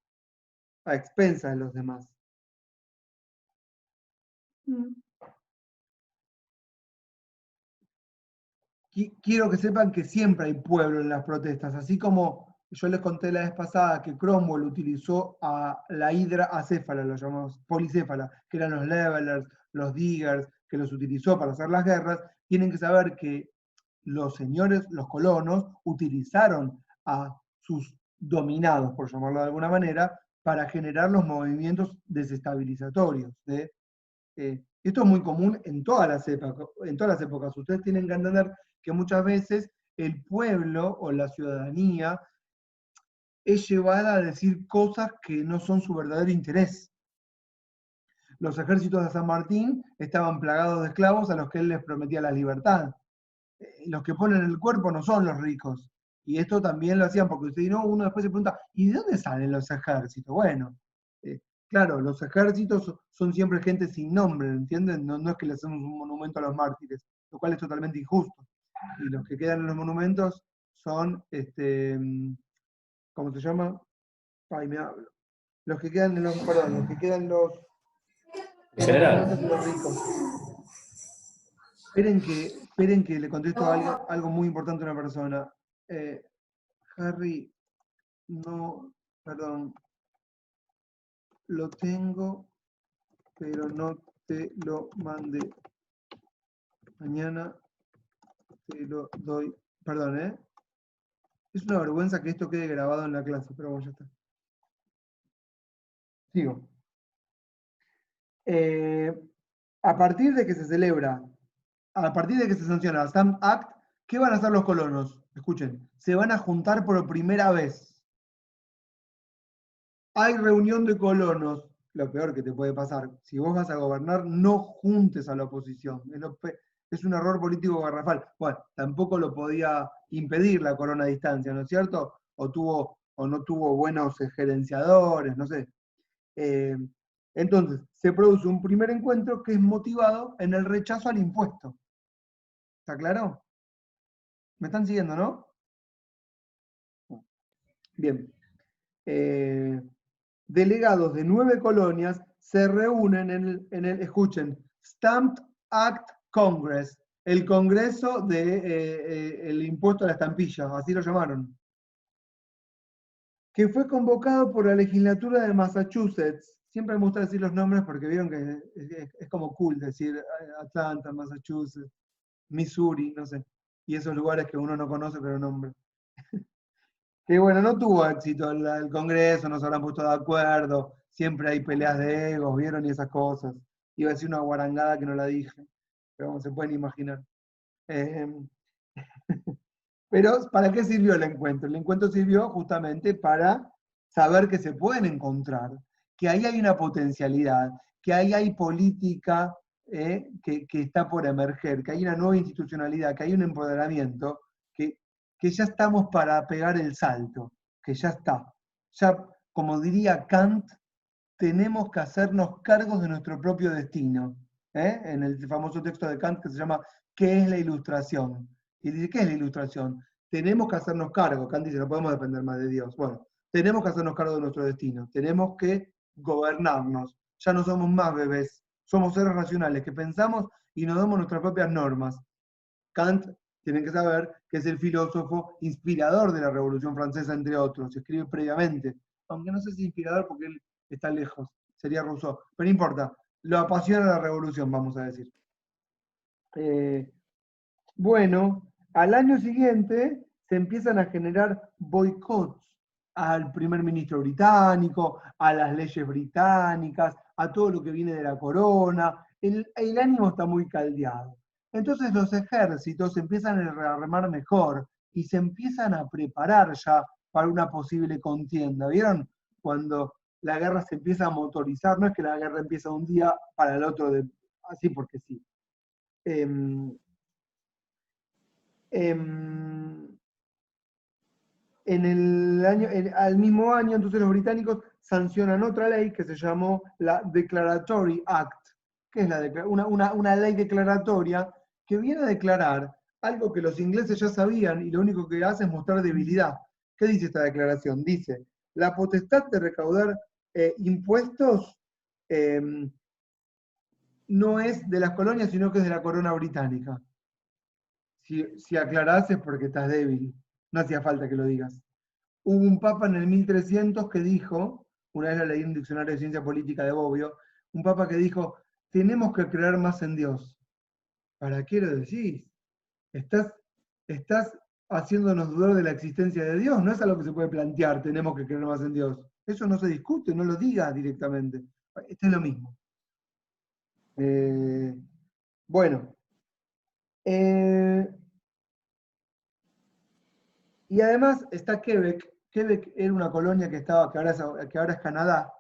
a expensas de los demás. Quiero que sepan que siempre hay pueblo en las protestas, así como yo les conté la vez pasada que Cromwell utilizó a la hidra acéfala, lo llamamos policéfala, que eran los levelers, los diggers, que los utilizó para hacer las guerras. Tienen que saber que los señores, los colonos, utilizaron a sus dominados, por llamarlo de alguna manera, para generar los movimientos desestabilizatorios. Esto es muy común en todas las épocas. Ustedes tienen que entender que muchas veces el pueblo o la ciudadanía es llevada a decir cosas que no son su verdadero interés. Los ejércitos de San Martín estaban plagados de esclavos a los que él les prometía la libertad. Los que ponen el cuerpo no son los ricos. Y esto también lo hacían porque usted, no, uno después se pregunta, ¿y de dónde salen los ejércitos? Bueno, claro, los ejércitos son siempre gente sin nombre, ¿entienden? No es que le hacemos un monumento a los mártires, lo cual es totalmente injusto. Y los que quedan en los monumentos son, ¿cómo se llama? Ay, me hablo. Los que quedan en los general. los ricos. Esperen que le contesto algo muy importante a una persona. Harry, no, perdón. Lo tengo, pero no te lo mandé. Mañana te lo doy. Perdón, Es una vergüenza que esto quede grabado en la clase, pero bueno, ya está. Sigo. A partir de que se sanciona la Stamp Act, ¿qué van a hacer los colonos? Escuchen, se van a juntar por primera vez. Hay reunión de colonos. Lo peor que te puede pasar, si vos vas a gobernar, no juntes a la oposición. Es un error político garrafal. Bueno, tampoco lo podía impedir la corona a distancia, ¿no es cierto? O no tuvo buenos gerenciadores, no sé. Entonces, se produce un primer encuentro que es motivado en el rechazo al impuesto. ¿Está claro? ¿Me están siguiendo, no? Bien. Delegados de 9 colonias se reúnen escuchen, Stamped Act Congress, el Congreso del impuesto a la estampilla, así lo llamaron, que fue convocado por la legislatura de Massachusetts. Siempre me gusta decir los nombres porque vieron que es como cool decir Atlanta, Massachusetts, Missouri, no sé, y esos lugares que uno no conoce pero nombra. Que bueno, no tuvo éxito el Congreso, no se habrán puesto de acuerdo, siempre hay peleas de egos, ¿vieron? Y esas cosas. Iba a decir una guarangada que no la dije, pero como se pueden imaginar. Pero, ¿para qué sirvió el encuentro? El encuentro sirvió justamente para saber que se pueden encontrar, que ahí hay una potencialidad, que ahí hay política que está por emerger, que hay una nueva institucionalidad, que hay un empoderamiento, que ya estamos para pegar el salto, que ya está. Ya, como diría Kant, tenemos que hacernos cargos de nuestro propio destino. En el famoso texto de Kant que se llama ¿Qué es la ilustración? Y dice, ¿qué es la ilustración? Tenemos que hacernos cargo. Kant dice, no podemos depender más de Dios. Bueno, tenemos que hacernos cargo de nuestro destino. Tenemos que gobernarnos. Ya no somos más bebés. Somos seres racionales que pensamos y nos damos nuestras propias normas. Kant, tienen que saber que es el filósofo inspirador de la Revolución Francesa, entre otros. Se escribe previamente. Aunque no sé si inspirador porque él está lejos. Sería Rousseau. Pero no importa. Lo apasiona la revolución, vamos a decir. Bueno, al año siguiente se empiezan a generar boicots al primer ministro británico, a las leyes británicas, a todo lo que viene de la corona. El ánimo está muy caldeado. Entonces los ejércitos empiezan a remar mejor y se empiezan a preparar ya para una posible contienda. ¿Vieron? Cuando la guerra se empieza a motorizar, no es que la guerra empieza un día para el otro, así porque sí. Al mismo año, entonces los británicos sancionan otra ley que se llamó la Declaratory Act, que es una ley declaratoria que viene a declarar algo que los ingleses ya sabían y lo único que hace es mostrar debilidad. ¿Qué dice esta declaración? Dice, la potestad de recaudar impuestos no es de las colonias, sino que es de la corona británica. Si aclarás es porque estás débil. No hacía falta que lo digas. Hubo un papa en el 1300 que dijo, una vez lo leí en un diccionario de ciencia política de Bobbio, un papa que dijo, tenemos que creer más en Dios. ¿Para qué lo decís? Estás haciéndonos dudar de la existencia de Dios. No es algo que se puede plantear, tenemos que creer más en Dios. Eso no se discute, no lo digas directamente. Esto es lo mismo. Bueno. Y además está Quebec. Quebec era una colonia que ahora es Canadá,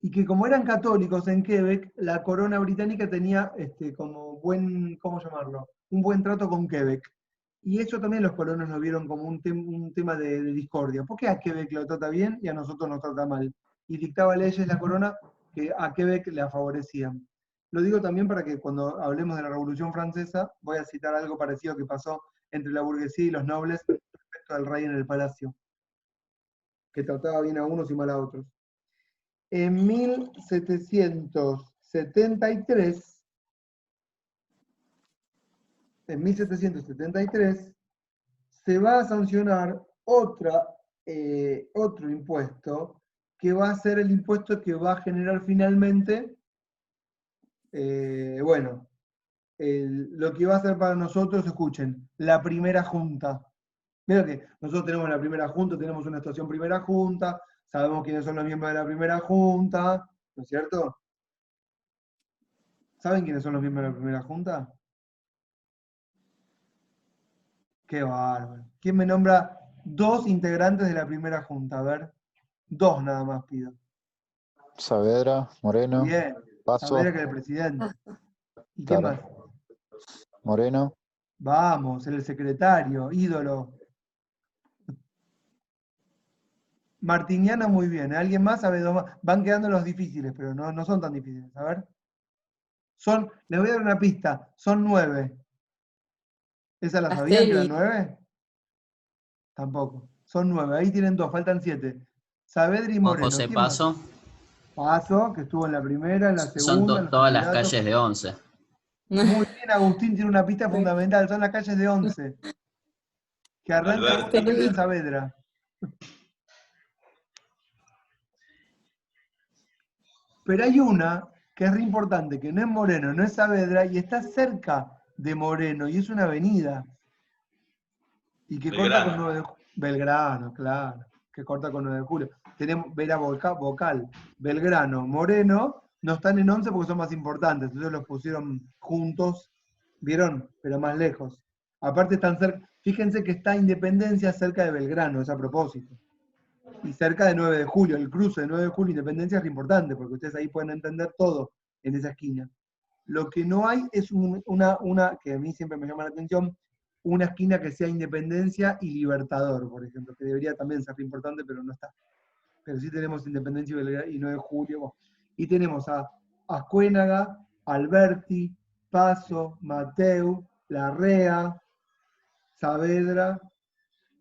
y que como eran católicos en Quebec, la corona británica tenía como ¿cómo llamarlo? Un buen trato con Quebec. Y eso también los colonos lo vieron como un tema de discordia. ¿Por qué a Quebec lo trata bien y a nosotros nos trata mal? Y dictaba leyes la corona que a Quebec le favorecían. Lo digo también para que cuando hablemos de la Revolución Francesa, voy a citar algo parecido que pasó entre la burguesía y los nobles respecto al rey en el palacio, que trataba bien a unos y mal a otros. En 1773 se va a sancionar otro impuesto, que va a ser el impuesto que va a generar finalmente, lo que va a ser para nosotros, escuchen, la primera junta. Mira que nosotros tenemos la primera junta, tenemos una estación primera junta, sabemos quiénes son los miembros de la primera junta, ¿no es cierto? ¿Saben quiénes son los miembros de la primera junta? Qué bárbaro. ¿Quién me nombra 2 integrantes de la primera junta? A ver, 2 nada más pido. Saavedra, Moreno, Bien, Paso. Saavedra que es el presidente. ¿Y Claro. qué más? Moreno. Vamos, el secretario, ídolo. Martiniano muy bien. ¿Alguien más sabe 2 más? Van quedando los difíciles, pero no son tan difíciles. A ver. Les voy a dar una pista, son 9. ¿Esa la sabían que eran 9? Tampoco. Son 9, ahí tienen 2, faltan 7. Saavedra y Juan Moreno. José ¿Quién Paso. más? Paso, que estuvo en la primera, en la segunda. Son en los todas las candidatos. calles de 11. Muy bien, Agustín tiene una pista fundamental, son las calles de 11. Que arranca Alberto. en Saavedra. Pero hay una que es re importante, que no es Moreno, no es Saavedra, y está cerca de Moreno, y es una avenida. Y que corta con 9 de julio. Belgrano, claro, que corta con 9 de julio. Tenemos Vera Vocal, Belgrano, Moreno, no están en 11 porque son más importantes, entonces los pusieron juntos, ¿vieron? Pero más lejos. Aparte están cerca, fíjense que está Independencia cerca de Belgrano, es a propósito. Y cerca de 9 de julio, el cruce de 9 de julio Independencia es importante, porque ustedes ahí pueden entender todo en esa esquina. Lo que no hay es una que a mí siempre me llama la atención, una esquina que sea Independencia y Libertador, por ejemplo, que debería también ser importante, pero no está. pero sí tenemos Independencia y 9 de julio. Bueno. Y tenemos a Ascuénaga, Alberti, Paso, Mateu, Larrea, Saavedra,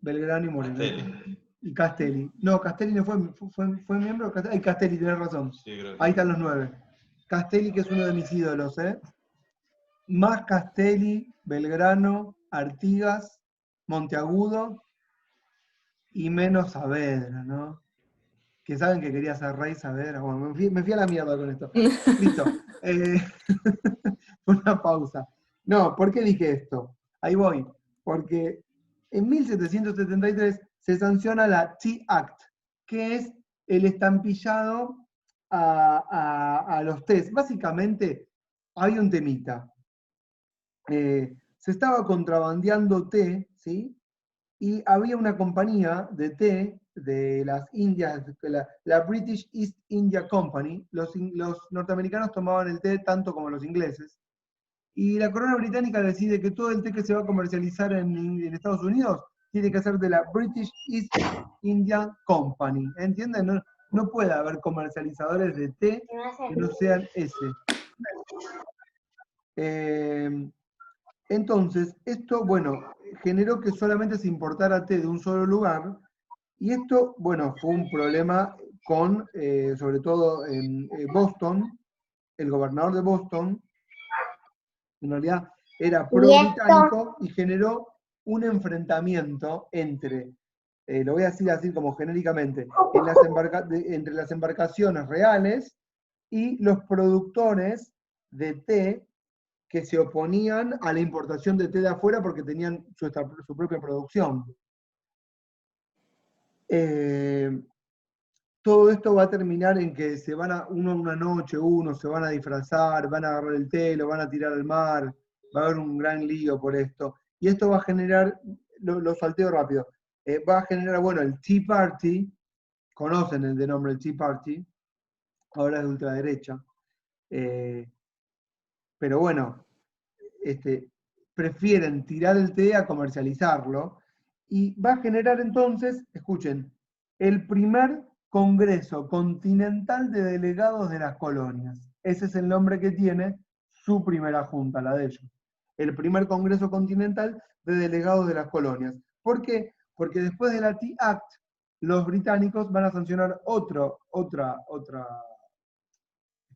Belgrano y Moreno. Castelli. Y Castelli. No, Castelli no fue miembro. Ay, Castelli, tenés razón. Sí, creo que Ahí sí. están los 9. Castelli, que es uno de mis ídolos, ¿eh? Más Castelli, Belgrano, Artigas, Monteagudo y menos Saavedra, ¿no? Que saben que quería ser rey Saavedra. Bueno, me fui a la mierda con esto. Listo. Una pausa. No, ¿por qué dije esto? Ahí voy. Porque en 1773 se sanciona la Tea Act, que es el estampillado a los tés. Básicamente, hay un temita. Se estaba contrabandeando té, ¿sí? Y había una compañía de té de las Indias, la British East India Company. Los norteamericanos tomaban el té tanto como los ingleses. Y la corona británica decide que todo el té que se va a comercializar en Estados Unidos tiene que ser de la British East India Company. ¿Entienden? No puede haber comercializadores de té que no sean ese. Entonces, esto, bueno, generó que solamente se importara té de un solo lugar, y esto, bueno, fue un problema con, sobre todo en Boston, el gobernador de Boston, en realidad era pro-británico y generó un enfrentamiento entre, lo voy a decir así como genéricamente, entre las embarcaciones reales y los productores de té que se oponían a la importación de té de afuera porque tenían su propia producción. Todo esto va a terminar en que se van a, una noche, se van a disfrazar, van a agarrar el té, lo van a tirar al mar, va a haber un gran lío por esto. Y esto va a generar, lo salteo rápido, va a generar, bueno, el Tea Party, conocen el de nombre el Tea Party, ahora es de ultraderecha, pero bueno, prefieren tirar el té a comercializarlo, y va a generar entonces, escuchen, el primer Congreso Continental de Delegados de las Colonias. Ese es el nombre que tiene su primera junta, la de ellos. El primer Congreso Continental de Delegados de las Colonias. ¿Por qué? Porque después de la Tea Act, los británicos van a sancionar otra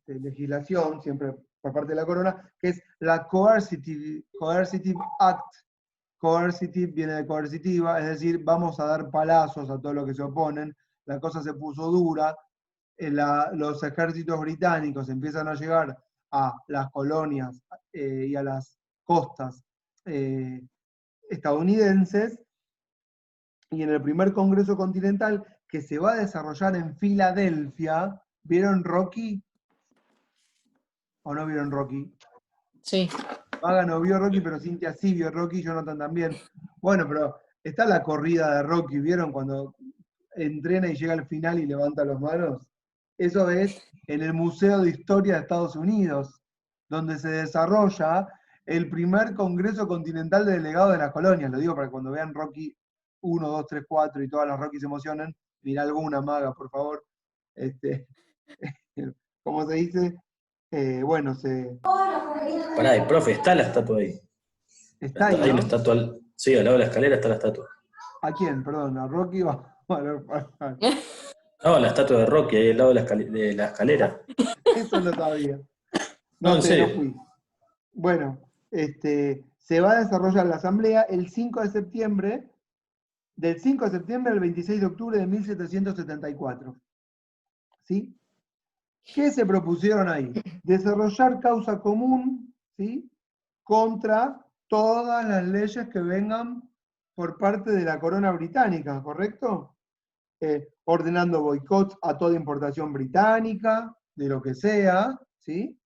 legislación, siempre por parte de la corona, que es la Coercitive Act. Coercitive viene de coercitiva, es decir, vamos a dar palazos a todo lo que se oponen. La cosa se puso dura, los ejércitos británicos empiezan a llegar a las colonias y a las costas estadounidenses, y en el primer Congreso Continental, que se va a desarrollar en Filadelfia, ¿vieron Rocky? ¿O no vieron Rocky? Sí. Vaga no vio Rocky, pero Cintia sí vio Rocky, Jonathan también. Bueno, pero está la corrida de Rocky, ¿vieron? Cuando entrena y llega al final y levanta las manos. Eso es en el Museo de Historia de Estados Unidos, donde se desarrolla el primer Congreso Continental de Delegados de las Colonias. Lo digo para que cuando vean Rocky 1, 2, 3, 4 y todas las Rocky se emocionen, mirá alguna, Maga, por favor. ¿Cómo se dice? Bueno, Pará, y profe, está la estatua ahí. está ahí, Hay una ¿no? estatua, sí, al lado de la escalera está la estatua. ¿A quién? Perdón, ¿a Rocky o a No, la estatua de Rocky, ahí al lado de la escalera. Eso no sabía. No, en No sé, serio. no fui. Bueno, se va a desarrollar la asamblea el 5 de septiembre, del 5 de septiembre al 26 de octubre de 1774. ¿Sí? ¿Qué se propusieron ahí? Desarrollar causa común, ¿sí?, contra todas las leyes que vengan por parte de la corona británica, ¿correcto? Ordenando boicots a toda importación británica, de lo que sea, ¿sí?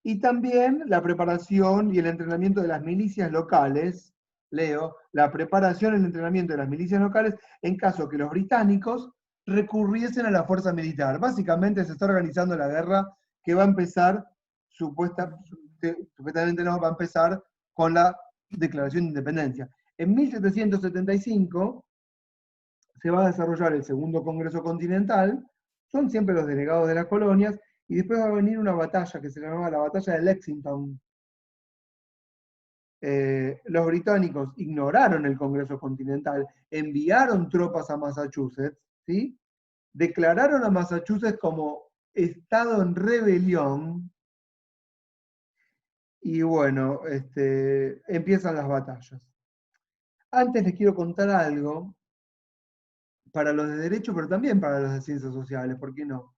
Y también la preparación y el entrenamiento de las milicias locales, leo, la preparación y el entrenamiento de las milicias locales en caso que los británicos recurriesen a la fuerza militar. Básicamente se está organizando la guerra que va a empezar, supuestamente no, va a empezar con la Declaración de Independencia. En 1775 se va a desarrollar el segundo Congreso Continental, son siempre los delegados de las colonias, y después va a venir una batalla que se llamaba la Batalla de Lexington. Los británicos ignoraron el Congreso Continental, enviaron tropas a Massachusetts, ¿sí? Declararon a Massachusetts como estado en rebelión, y bueno, empiezan las batallas. Antes les quiero contar algo para los de derecho, pero también para los de ciencias sociales, ¿por qué no?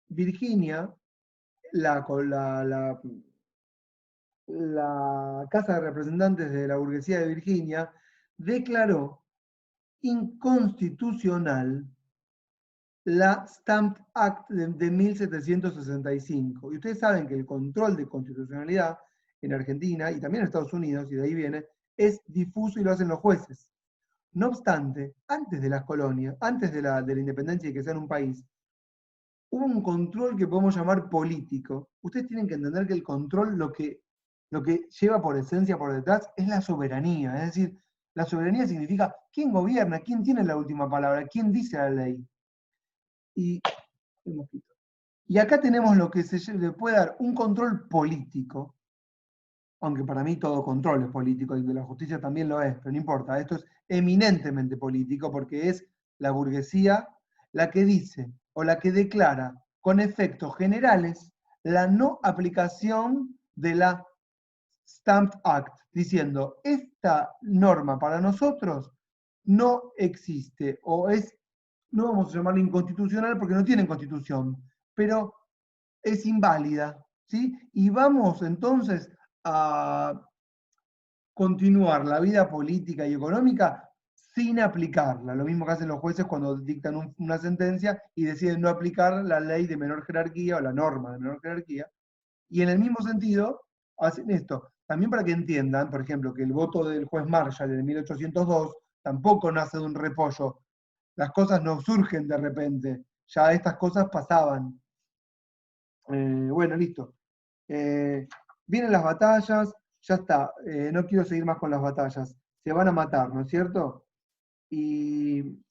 Virginia, la Casa de Representantes de la Burguesía de Virginia, declaró inconstitucional la Stamp Act de 1765. Y ustedes saben que el control de constitucionalidad en Argentina y también en Estados Unidos, y de ahí viene, es difuso y lo hacen los jueces. No obstante, antes de las colonias, antes de la independencia y que sean un país, hubo un control que podemos llamar político. Ustedes tienen que entender que el control, lo que lleva por esencia por detrás, es la soberanía. Es decir, la soberanía significa quién gobierna, quién tiene la última palabra, quién dice la ley. Y acá tenemos lo que se le puede dar un control político, aunque para mí todo control es político y de la justicia también lo es, pero no importa, esto es eminentemente político porque es la burguesía la que dice o la que declara con efectos generales la no aplicación de la Stamp Act, diciendo esta norma para nosotros no existe o es, no vamos a llamarla inconstitucional porque no tienen constitución, pero es inválida, ¿sí? Y vamos entonces a continuar la vida política y económica sin aplicarla. Lo mismo que hacen los jueces cuando dictan una sentencia y deciden no aplicar la ley de menor jerarquía o la norma de menor jerarquía. Y en el mismo sentido hacen esto. También para que entiendan, por ejemplo, que el voto del juez Marshall en 1802 tampoco nace de un repollo. Las cosas no surgen de repente. Ya estas cosas pasaban. Bueno, listo. Vienen las batallas, ya está. No quiero seguir más con las batallas. Se van a matar, ¿no es cierto? Y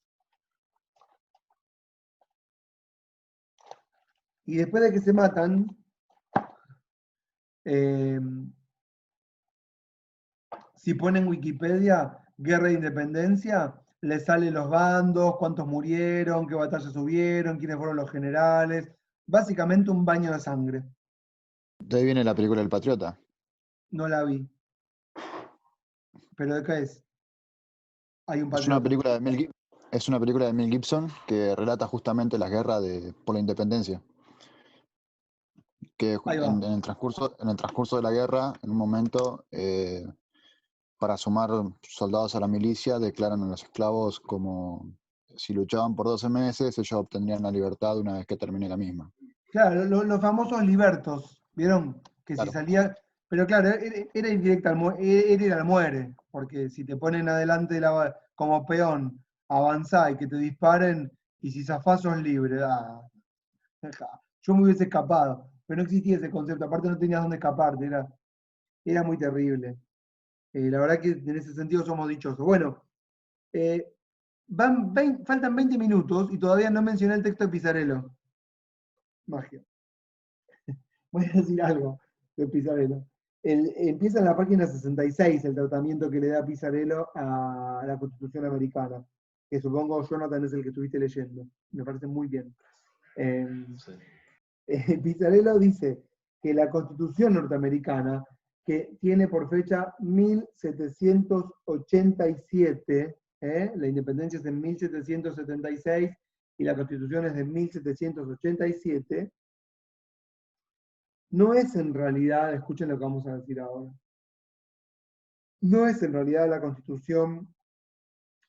después de que se matan, si ponen Wikipedia, guerra de independencia, les salen los bandos, cuántos murieron, qué batallas hubieron, quiénes fueron los generales. Básicamente un baño de sangre. De ahí viene la película El Patriota. No la vi. ¿Pero de qué es? Hay un Es una patriota. película de es una película de Mel Gibson que relata justamente las guerras por la independencia. Que Ahí va. en el transcurso de la guerra, en un momento, para sumar soldados a la milicia, declaran a los esclavos como si luchaban por 12 meses, ellos obtendrían la libertad una vez que termine la misma. Claro, los famosos libertos, ¿vieron? Que Claro. si salía. Pero claro, era indirecta, era ir al muere, porque si te ponen adelante como peón, avanzá y que te disparen, y si zafás sos libre. Yo me hubiese escapado, pero no existía ese concepto, aparte no tenías dónde escaparte, era muy terrible. La verdad que en ese sentido somos dichosos. Bueno, faltan 20 minutos y todavía no mencioné el texto de Pizarello. Magia. Voy a decir algo de Pizarello. Empieza en la página 66 el tratamiento que le da Pizarello a la Constitución americana, que supongo, Jonathan, es el que estuviste leyendo. Me parece muy bien. Sí. Pizarello dice que la Constitución norteamericana, que tiene por fecha 1787, la independencia es en 1776 y la Constitución es de 1787, no es en realidad, escuchen lo que vamos a decir ahora, no es en realidad la Constitución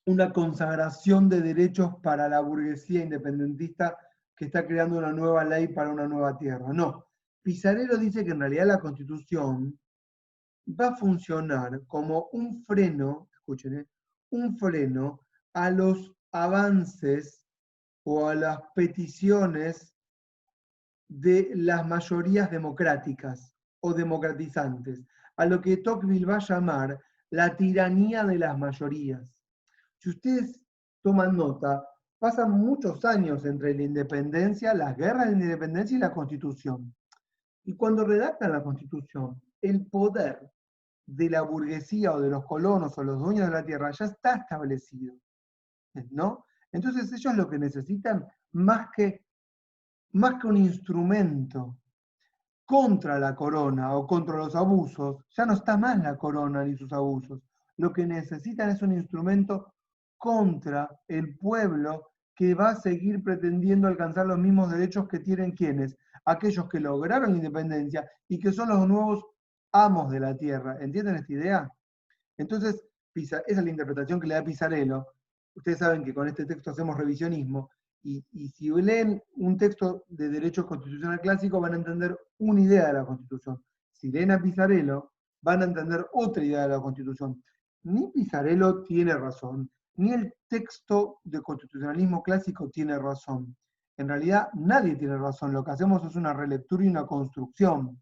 una consagración de derechos para la burguesía independentista que está creando una nueva ley para una nueva tierra. No. Pizarello dice que en realidad la Constitución va a funcionar como un freno, escuchen, un freno a los avances o a las peticiones de las mayorías democráticas o democratizantes, a lo que Tocqueville va a llamar la tiranía de las mayorías. Si ustedes toman nota, pasan muchos años entre la independencia, las guerras de la independencia y la Constitución. Y cuando redactan la Constitución, el poder de la burguesía o de los colonos o los dueños de la tierra ya está establecido, ¿no? Entonces ellos lo que necesitan más que un instrumento contra la corona o contra los abusos, ya no está más la corona ni sus abusos. Lo que necesitan es un instrumento contra el pueblo que va a seguir pretendiendo alcanzar los mismos derechos que tienen quienes, aquellos que lograron la independencia y que son los nuevos amos de la tierra. ¿Entienden esta idea? Entonces, esa es la interpretación que le da Pisarello. Ustedes saben que con este texto hacemos revisionismo, y si leen un texto de derecho constitucional clásico van a entender una idea de la Constitución. Si leen a Pisarello, van a entender otra idea de la Constitución. Ni Pisarello tiene razón, ni el texto de constitucionalismo clásico tiene razón. En realidad, nadie tiene razón. Lo que hacemos es una relectura y una construcción.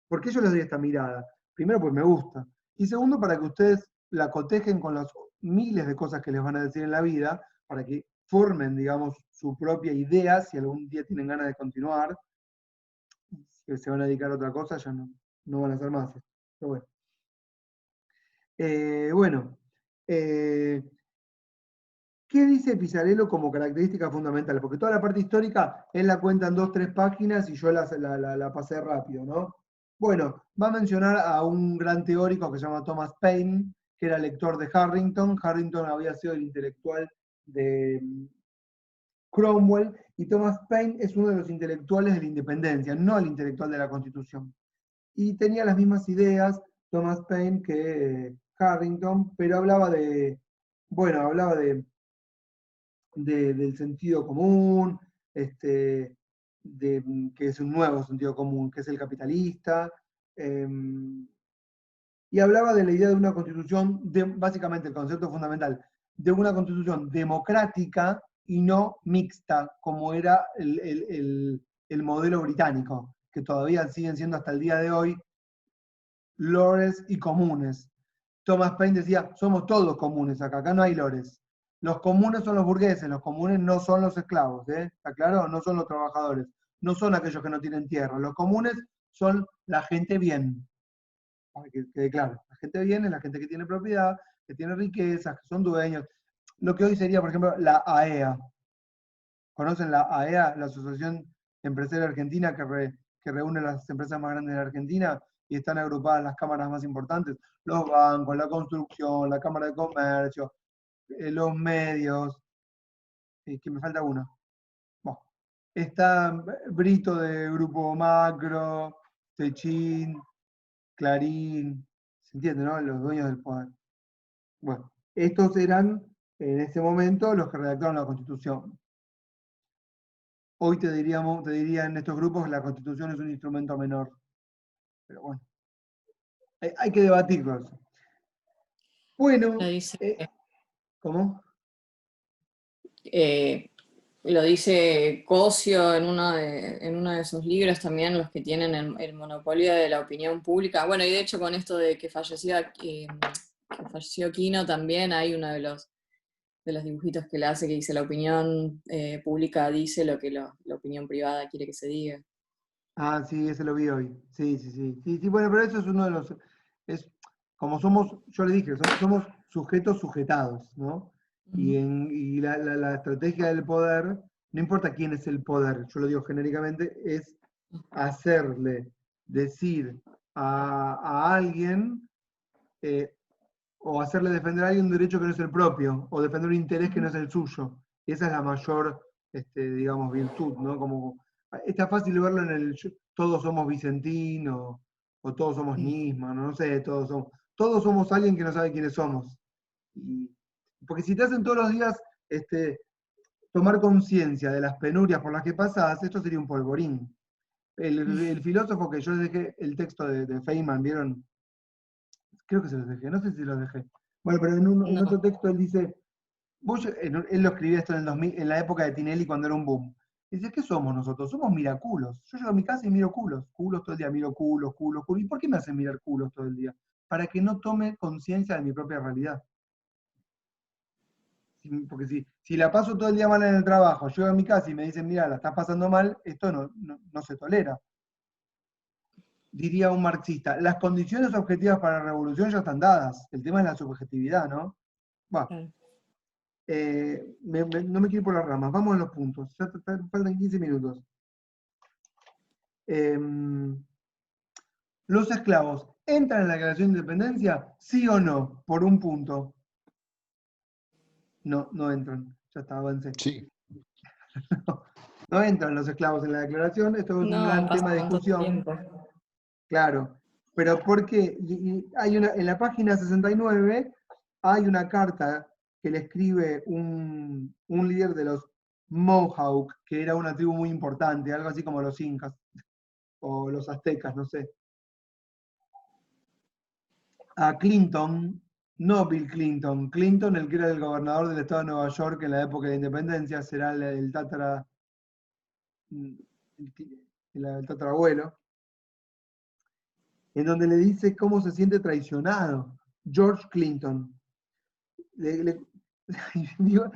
¿Por qué yo les doy esta mirada? Primero, pues me gusta. Y segundo, para que ustedes la cotejen con las miles de cosas que les van a decir en la vida, para que formen, digamos, su propia idea, si algún día tienen ganas de continuar. Si se van a dedicar a otra cosa, ya no van a hacer más. Pero bueno. ¿Qué dice Pisarello como característica fundamental? Porque toda la parte histórica él la cuenta en 2-3 páginas y yo la pasé rápido, ¿no? Bueno, va a mencionar a un gran teórico que se llama Thomas Paine, que era lector de Harrington. Harrington había sido el intelectual de Cromwell, y Thomas Paine es uno de los intelectuales de la independencia, no el intelectual de la Constitución. Y tenía las mismas ideas Thomas Paine que Harrington, pero hablaba del sentido común, que es un nuevo sentido común, que es el capitalista, y hablaba de la idea de una constitución, básicamente el concepto fundamental, de una constitución democrática y no mixta, como era el modelo británico, que todavía siguen siendo hasta el día de hoy lores y comunes. Thomas Paine decía, somos todos comunes acá no hay lores. Los comunes son los burgueses, los comunes no son los esclavos, ¿está claro? No son los trabajadores, no son aquellos que no tienen tierra. Los comunes son la gente bien, para que quede claro. La gente bien es la gente que tiene propiedad, que tiene riquezas, que son dueños. Lo que hoy sería, por ejemplo, la AEA. ¿Conocen la AEA, la Asociación Empresaria Argentina, que reúne las empresas más grandes de la Argentina y están agrupadas las cámaras más importantes? Los bancos, la construcción, la Cámara de Comercio, los medios, que me falta uno. Bueno, está Brito de Grupo Macro, Techín, Clarín, ¿se entiende, no? Los dueños del poder. Bueno, estos eran en ese momento los que redactaron la Constitución. Hoy te diría en estos grupos que la Constitución es un instrumento menor. Pero bueno, hay que debatirlo eso. Bueno, ¿cómo? Lo dice Cosio en uno de sus libros también, los que tienen el monopolio de la opinión pública. Bueno, y de hecho con esto de que falleció Quino también hay uno de los dibujitos que le hace que dice la opinión pública dice lo que la opinión privada quiere que se diga. Ah, sí, ese lo vi hoy. Sí, bueno, pero eso es uno de los... como somos, yo le dije, somos sujetos sujetados, ¿no? Y la estrategia del poder, no importa quién es el poder, yo lo digo genéricamente, es hacerle decir a alguien, o hacerle defender a alguien un derecho que no es el propio, o defender un interés que no es el suyo. Esa es la mayor, digamos, virtud, ¿no? Como, está fácil verlo en el todos somos Vicentino, o todos somos Nisman, no sé, todos somos alguien que no sabe quiénes somos. Porque si te hacen todos los días tomar conciencia de las penurias por las que pasás, esto sería un polvorín. El filósofo que yo les dejé el texto de Feynman, ¿vieron? Creo que se los dejé, no sé si los dejé. Bueno, pero en otro texto él dice, él lo escribió esto en la época de Tinelli cuando era un boom. Dice, ¿qué somos nosotros? Somos miraculos. Yo llego a mi casa y miro culos todo el día, miro culos. ¿Y por qué me hacen mirar culos todo el día? Para que no tome conciencia de mi propia realidad. Porque si la paso todo el día mal en el trabajo, llego a mi casa y me dicen, mira, la estás pasando mal, esto no se tolera. Diría un marxista, las condiciones objetivas para la revolución ya están dadas. El tema es la subjetividad, ¿no? Bueno, Claro. no me quiero ir por las ramas, vamos a los puntos. Ya faltan 15 minutos. Los esclavos, ¿entran en la Declaración de Independencia? ¿Sí o no? Por un punto. No entran. Ya está, avancé. Sí. No entran los esclavos en la declaración, esto es un No, gran pasa tema de un montón de discusión. tiempo. Claro, pero porque hay en la página 69 hay una carta que le escribe un líder de los Mohawk, que era una tribu muy importante, algo así como los incas o los aztecas, no sé. A Clinton, no Bill Clinton, Clinton, el que era el gobernador del estado de Nueva York en la época de la independencia, será el tatarabuelo, en donde le dice cómo se siente traicionado. George Clinton. Digo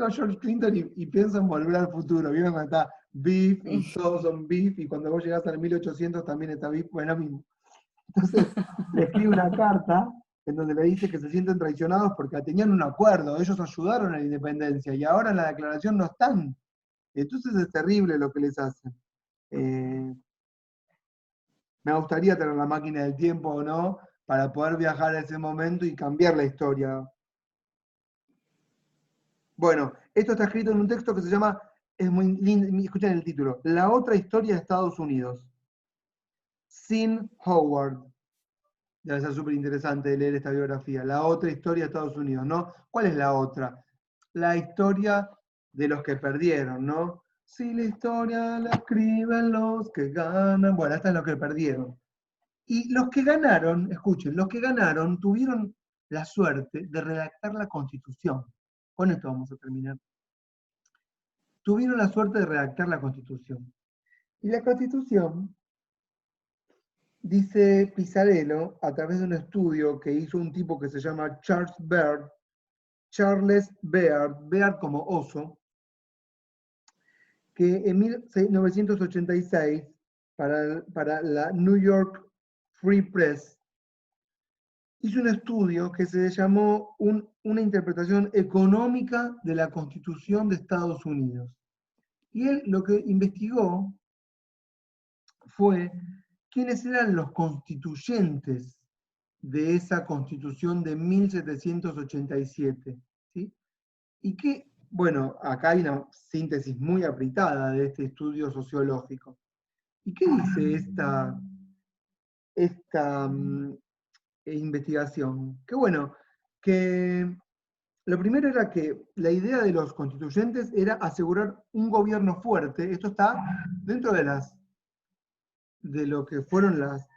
George Clinton y pienso en Volver al Futuro. ¿Vieron cuando está Beef y todos son Beef y cuando vos llegás al 1800 también está Beef? Bueno, mismo. Entonces le escribe una carta en donde le dice que se sienten traicionados porque tenían un acuerdo, ellos ayudaron a la independencia y ahora en la declaración no están. Entonces es terrible lo que les hacen. Me gustaría tener la máquina del tiempo o no, para poder viajar a ese momento y cambiar la historia. Bueno, esto está escrito en un texto que se llama, es muy lindo, escuchen el título, La otra historia de Estados Unidos. Sin Howard. Debe ser súper interesante leer esta biografía. La otra historia de Estados Unidos, ¿no? ¿Cuál es la otra? La historia de los que perdieron, ¿no? Si la historia la escriben los que ganan. Bueno, esta es los que perdieron. Y los que ganaron, escuchen, los que ganaron tuvieron la suerte de redactar la Constitución. Con esto vamos a terminar. Tuvieron la suerte de redactar la Constitución. Y la Constitución, dice Pisarello, a través de un estudio que hizo un tipo que se llama Charles Baird como oso, que en 1986, para la New York Free Press, hizo un estudio que se llamó una interpretación económica de la Constitución de Estados Unidos. Y él lo que investigó fue quiénes eran los constituyentes de esa Constitución de 1787. ¿Sí? Y que, bueno, acá hay una síntesis muy apretada de este estudio sociológico. ¿Y qué dice esta investigación? Que bueno, que lo primero era que la idea de los constituyentes era asegurar un gobierno fuerte. Esto está dentro de lo que fueron las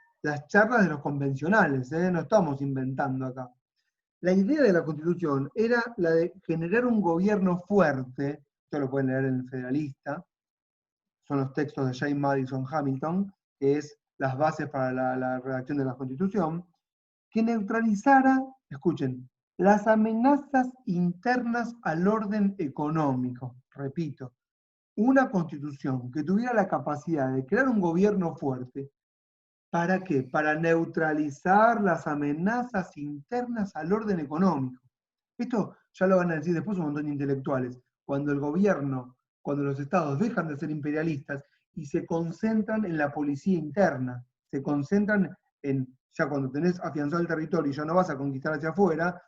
charlas de los convencionales, no estamos inventando acá. La idea de la Constitución era la de generar un gobierno fuerte, esto lo pueden leer en el Federalista, son los textos de James Madison Hamilton, que es las bases para la redacción de la Constitución, que neutralizara, escuchen, las amenazas internas al orden económico. Repito, una Constitución que tuviera la capacidad de crear un gobierno fuerte. ¿Para qué? Para neutralizar las amenazas internas al orden económico. Esto ya lo van a decir después un montón de intelectuales. Cuando el gobierno, cuando los estados dejan de ser imperialistas y se concentran en la policía interna, se concentran en, ya cuando tenés afianzado el territorio y ya no vas a conquistar hacia afuera,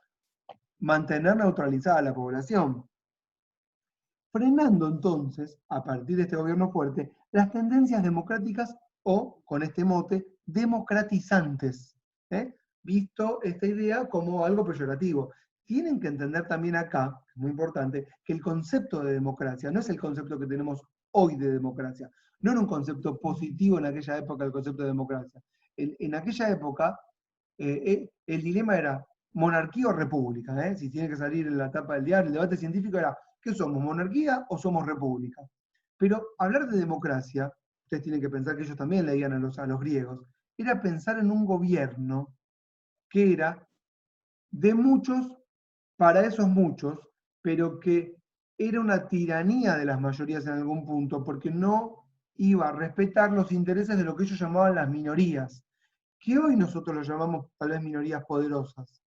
mantener neutralizada a la población. Frenando entonces, a partir de este gobierno fuerte, las tendencias democráticas o, con este mote, democratizantes. Visto esta idea como algo peyorativo. Tienen que entender también acá, es muy importante, que el concepto de democracia no es el concepto que tenemos hoy de democracia. No era un concepto positivo en aquella época el concepto de democracia. En aquella época, el dilema era monarquía o república. Si tiene que salir en la tapa del diario, el debate científico era, ¿qué somos, monarquía o somos república? Pero hablar de democracia, ustedes tienen que pensar que ellos también leían a los griegos, era pensar en un gobierno que era de muchos para esos muchos, pero que era una tiranía de las mayorías en algún punto, porque no iba a respetar los intereses de lo que ellos llamaban las minorías, que hoy nosotros lo llamamos tal vez minorías poderosas.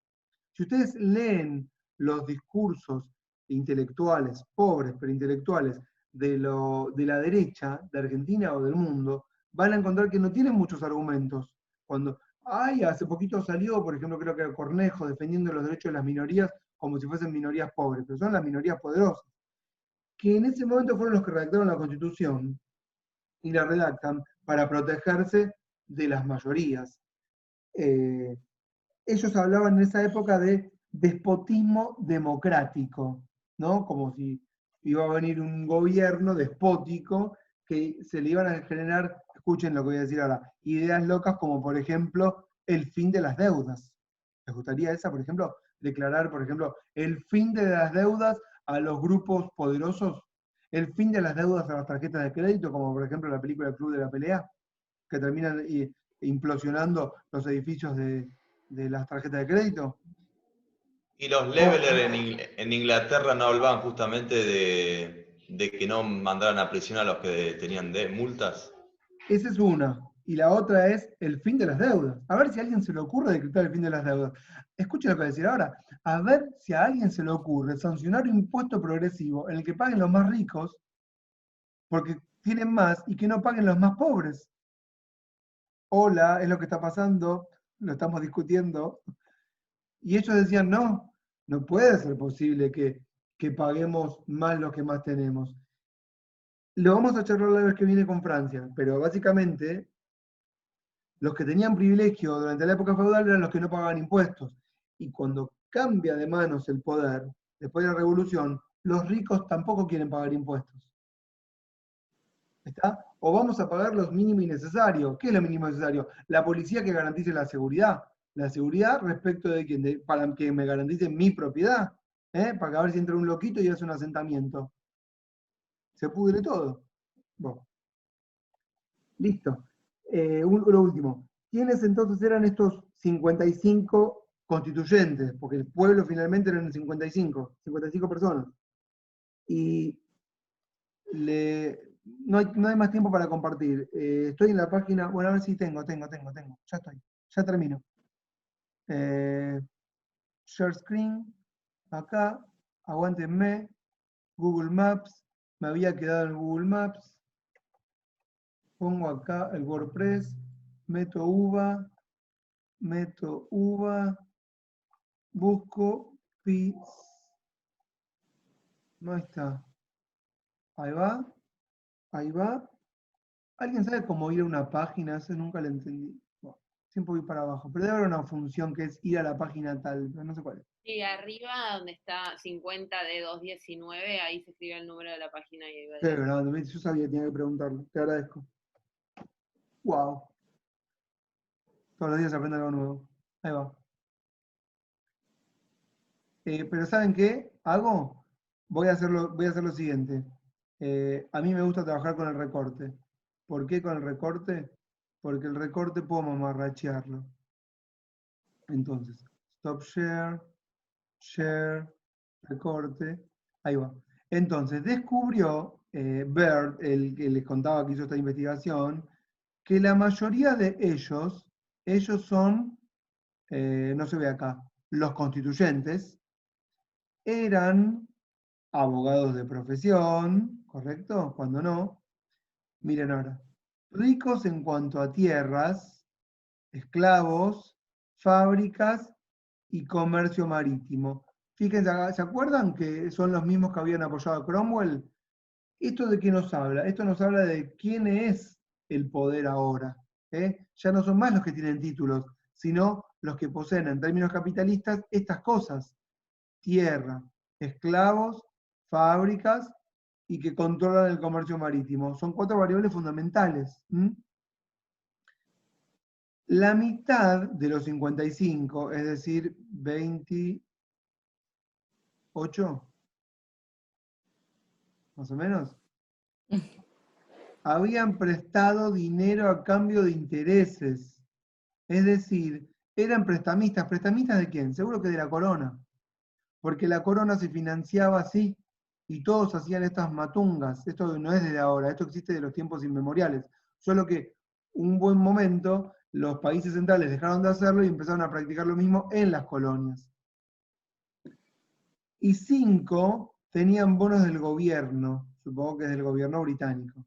Si ustedes leen los discursos intelectuales, pobres pero intelectuales, de la derecha de Argentina o del mundo, van a encontrar que no tienen muchos argumentos. Cuando, hace poquito salió, por ejemplo, creo que era Cornejo, defendiendo los derechos de las minorías como si fuesen minorías pobres, pero son las minorías poderosas, que en ese momento fueron los que redactaron la Constitución y la redactan para protegerse de las mayorías. Ellos hablaban en esa época de despotismo democrático, ¿no? Como si iba a venir un gobierno despótico que se le iban a generar, escuchen lo que voy a decir ahora, ideas locas como por ejemplo el fin de las deudas. ¿Les gustaría esa, por ejemplo, declarar, por ejemplo, el fin de las deudas a los grupos poderosos? El fin de las deudas a las tarjetas de crédito, como por ejemplo la película El Club de la Pelea, que terminan implosionando los edificios de las tarjetas de crédito. Y los levelers en Inglaterra no hablaban justamente de que no mandaran a prisión a los que tenían multas. Esa es una. Y la otra es el fin de las deudas. A ver si a alguien se le ocurre decretar el fin de las deudas. Escuchen lo que voy a decir ahora. A ver si a alguien se le ocurre sancionar un impuesto progresivo en el que paguen los más ricos, porque tienen más, y que no paguen los más pobres. Hola, es lo que está pasando, lo estamos discutiendo. Y ellos decían, no, no puede ser posible que paguemos más los que más tenemos. Lo vamos a charlar la vez que viene con Francia, pero básicamente los que tenían privilegio durante la época feudal eran los que no pagaban impuestos. Y cuando cambia de manos el poder, después de la revolución, los ricos tampoco quieren pagar impuestos. ¿Está? O vamos a pagar los mínimos necesarios. ¿Qué es lo mínimo necesario? La policía que garantice la seguridad. La seguridad respecto de quién, para que me garantice mi propiedad. Para ver si entra un loquito y hace un asentamiento. Se pudre todo. Bueno. Listo. Lo último. ¿Quiénes entonces eran estos 55 constituyentes? Porque el pueblo finalmente eran 55 personas. Y no hay más tiempo para compartir. Estoy en la página, bueno, a ver si tengo. Ya estoy, ya termino. Share screen, acá, aguántenme. Google Maps, me había quedado en Google Maps. Pongo acá el WordPress, meto uva, busco PIS. No está. Ahí va. ¿Alguien sabe cómo ir a una página? Eso nunca lo entendí. Bueno, siempre voy para abajo. Pero debe haber una función que es ir a la página tal, pero no sé cuál es. Y arriba donde está 50D219, ahí se escribe el número de la página y ahí va. Pero no, yo sabía, tenía que preguntarlo. Te agradezco. Wow. Todos los días se aprende algo nuevo. Ahí va. Pero ¿saben qué? Voy a hacer lo siguiente. A mí me gusta trabajar con el recorte. ¿Por qué con el recorte? Porque el recorte puedo mamarrachearlo. Entonces, stop share, recorte. Ahí va. Entonces, descubrió Bird, el que les contaba que hizo esta investigación, que la mayoría de ellos son, no se ve acá, los constituyentes, eran abogados de profesión, ¿correcto? Cuando no. Miren ahora. Ricos en cuanto a tierras, esclavos, fábricas y comercio marítimo. Fíjense, ¿se acuerdan que son los mismos que habían apoyado a Cromwell? ¿Esto de qué nos habla? Esto nos habla de quién es el poder ahora. Ya no son más los que tienen títulos, sino los que poseen en términos capitalistas estas cosas. Tierra, esclavos, fábricas y que controlan el comercio marítimo. Son 4 variables fundamentales. La mitad de los 55, es decir, 28, más o menos, habían prestado dinero a cambio de intereses. Es decir, eran prestamistas. ¿Prestamistas de quién? Seguro que de la corona. porque la corona se financiaba así, y todos hacían estas matungas. Esto no es desde ahora, esto existe de los tiempos inmemoriales. Solo que un buen momento los países centrales dejaron de hacerlo y empezaron a practicar lo mismo en las colonias. Y 5 tenían bonos del gobierno, supongo que es del gobierno británico.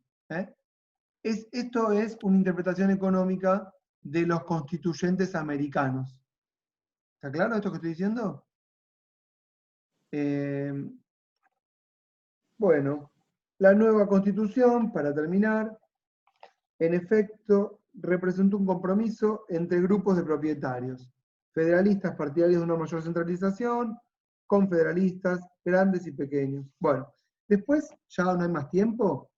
Esto es una interpretación económica de los constituyentes americanos. ¿Está claro esto que estoy diciendo? Bueno, la nueva constitución, para terminar, en efecto, representa un compromiso entre grupos de propietarios, federalistas partidarios de una mayor centralización, confederalistas, grandes y pequeños. Bueno, después, ya no hay más tiempo,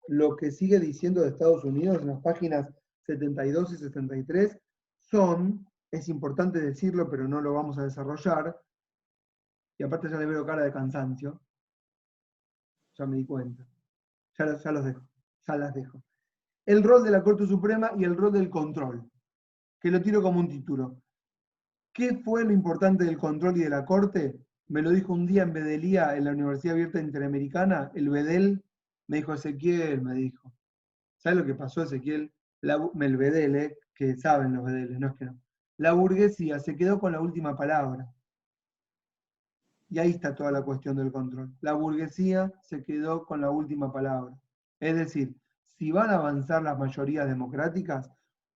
lo que sigue diciendo de Estados Unidos en las páginas 72 y 73 es importante decirlo, pero no lo vamos a desarrollar, y aparte ya le veo cara de cansancio, ya me di cuenta, ya los dejo, ya las dejo. El rol de la Corte Suprema y el rol del control, que lo tiro como un título. ¿Qué fue lo importante del control y de la Corte? Me lo dijo un día en Bedelía, en la Universidad Abierta Interamericana, el Bedel, me dijo Ezequiel, me dijo. ¿Sabes lo que pasó, Ezequiel? El Bedel, que saben los Bedeles, no es que no. La burguesía se quedó con la última palabra. Y ahí está toda la cuestión del control. La burguesía se quedó con la última palabra. Es decir, si van a avanzar las mayorías democráticas,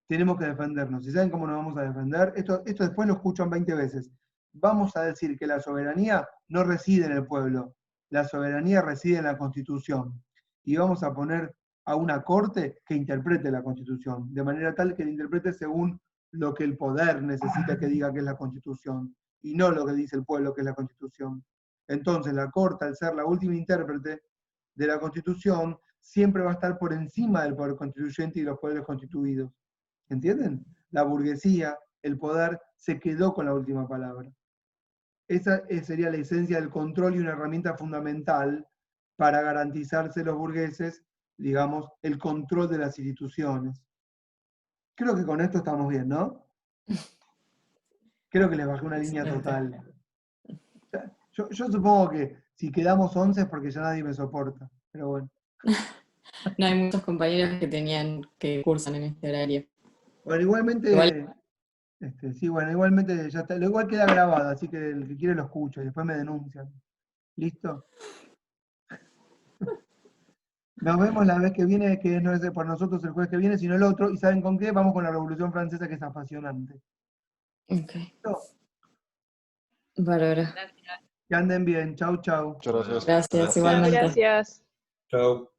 tenemos que defendernos. ¿Y saben cómo nos vamos a defender? Esto después lo escuchan 20 veces. Vamos a decir que la soberanía no reside en el pueblo. La soberanía reside en la Constitución. Y vamos a poner a una corte que interprete la Constitución, de manera tal que la interprete según lo que el poder necesita que diga que es la Constitución, y no lo que dice el pueblo que es la Constitución. Entonces la Corte, al ser la última intérprete de la Constitución, siempre va a estar por encima del poder constituyente y los poderes constituidos. ¿Entienden? La burguesía, el poder, se quedó con la última palabra. Esa sería la esencia del control y una herramienta fundamental para garantizarse los burgueses, digamos, el control de las instituciones. Creo que con esto estamos bien, ¿no? Creo que les bajé una línea total. Yo supongo que si quedamos 11 es porque ya nadie me soporta, pero bueno. No, hay muchos compañeros que cursan en este horario. Bueno, igualmente, sí, bueno, igualmente ya está, igual queda grabado, así que el que quiere lo escucha y después me denuncian. ¿Listo? Nos vemos la vez que viene, que no es por nosotros el jueves que viene, sino el otro, y ¿saben con qué? Vamos con la Revolución Francesa, que es apasionante. Ok. ¿Listo? Bárbaro. Gracias. Que anden bien, chau, chau. Muchas gracias. Gracias, igualmente. Gracias. Chao.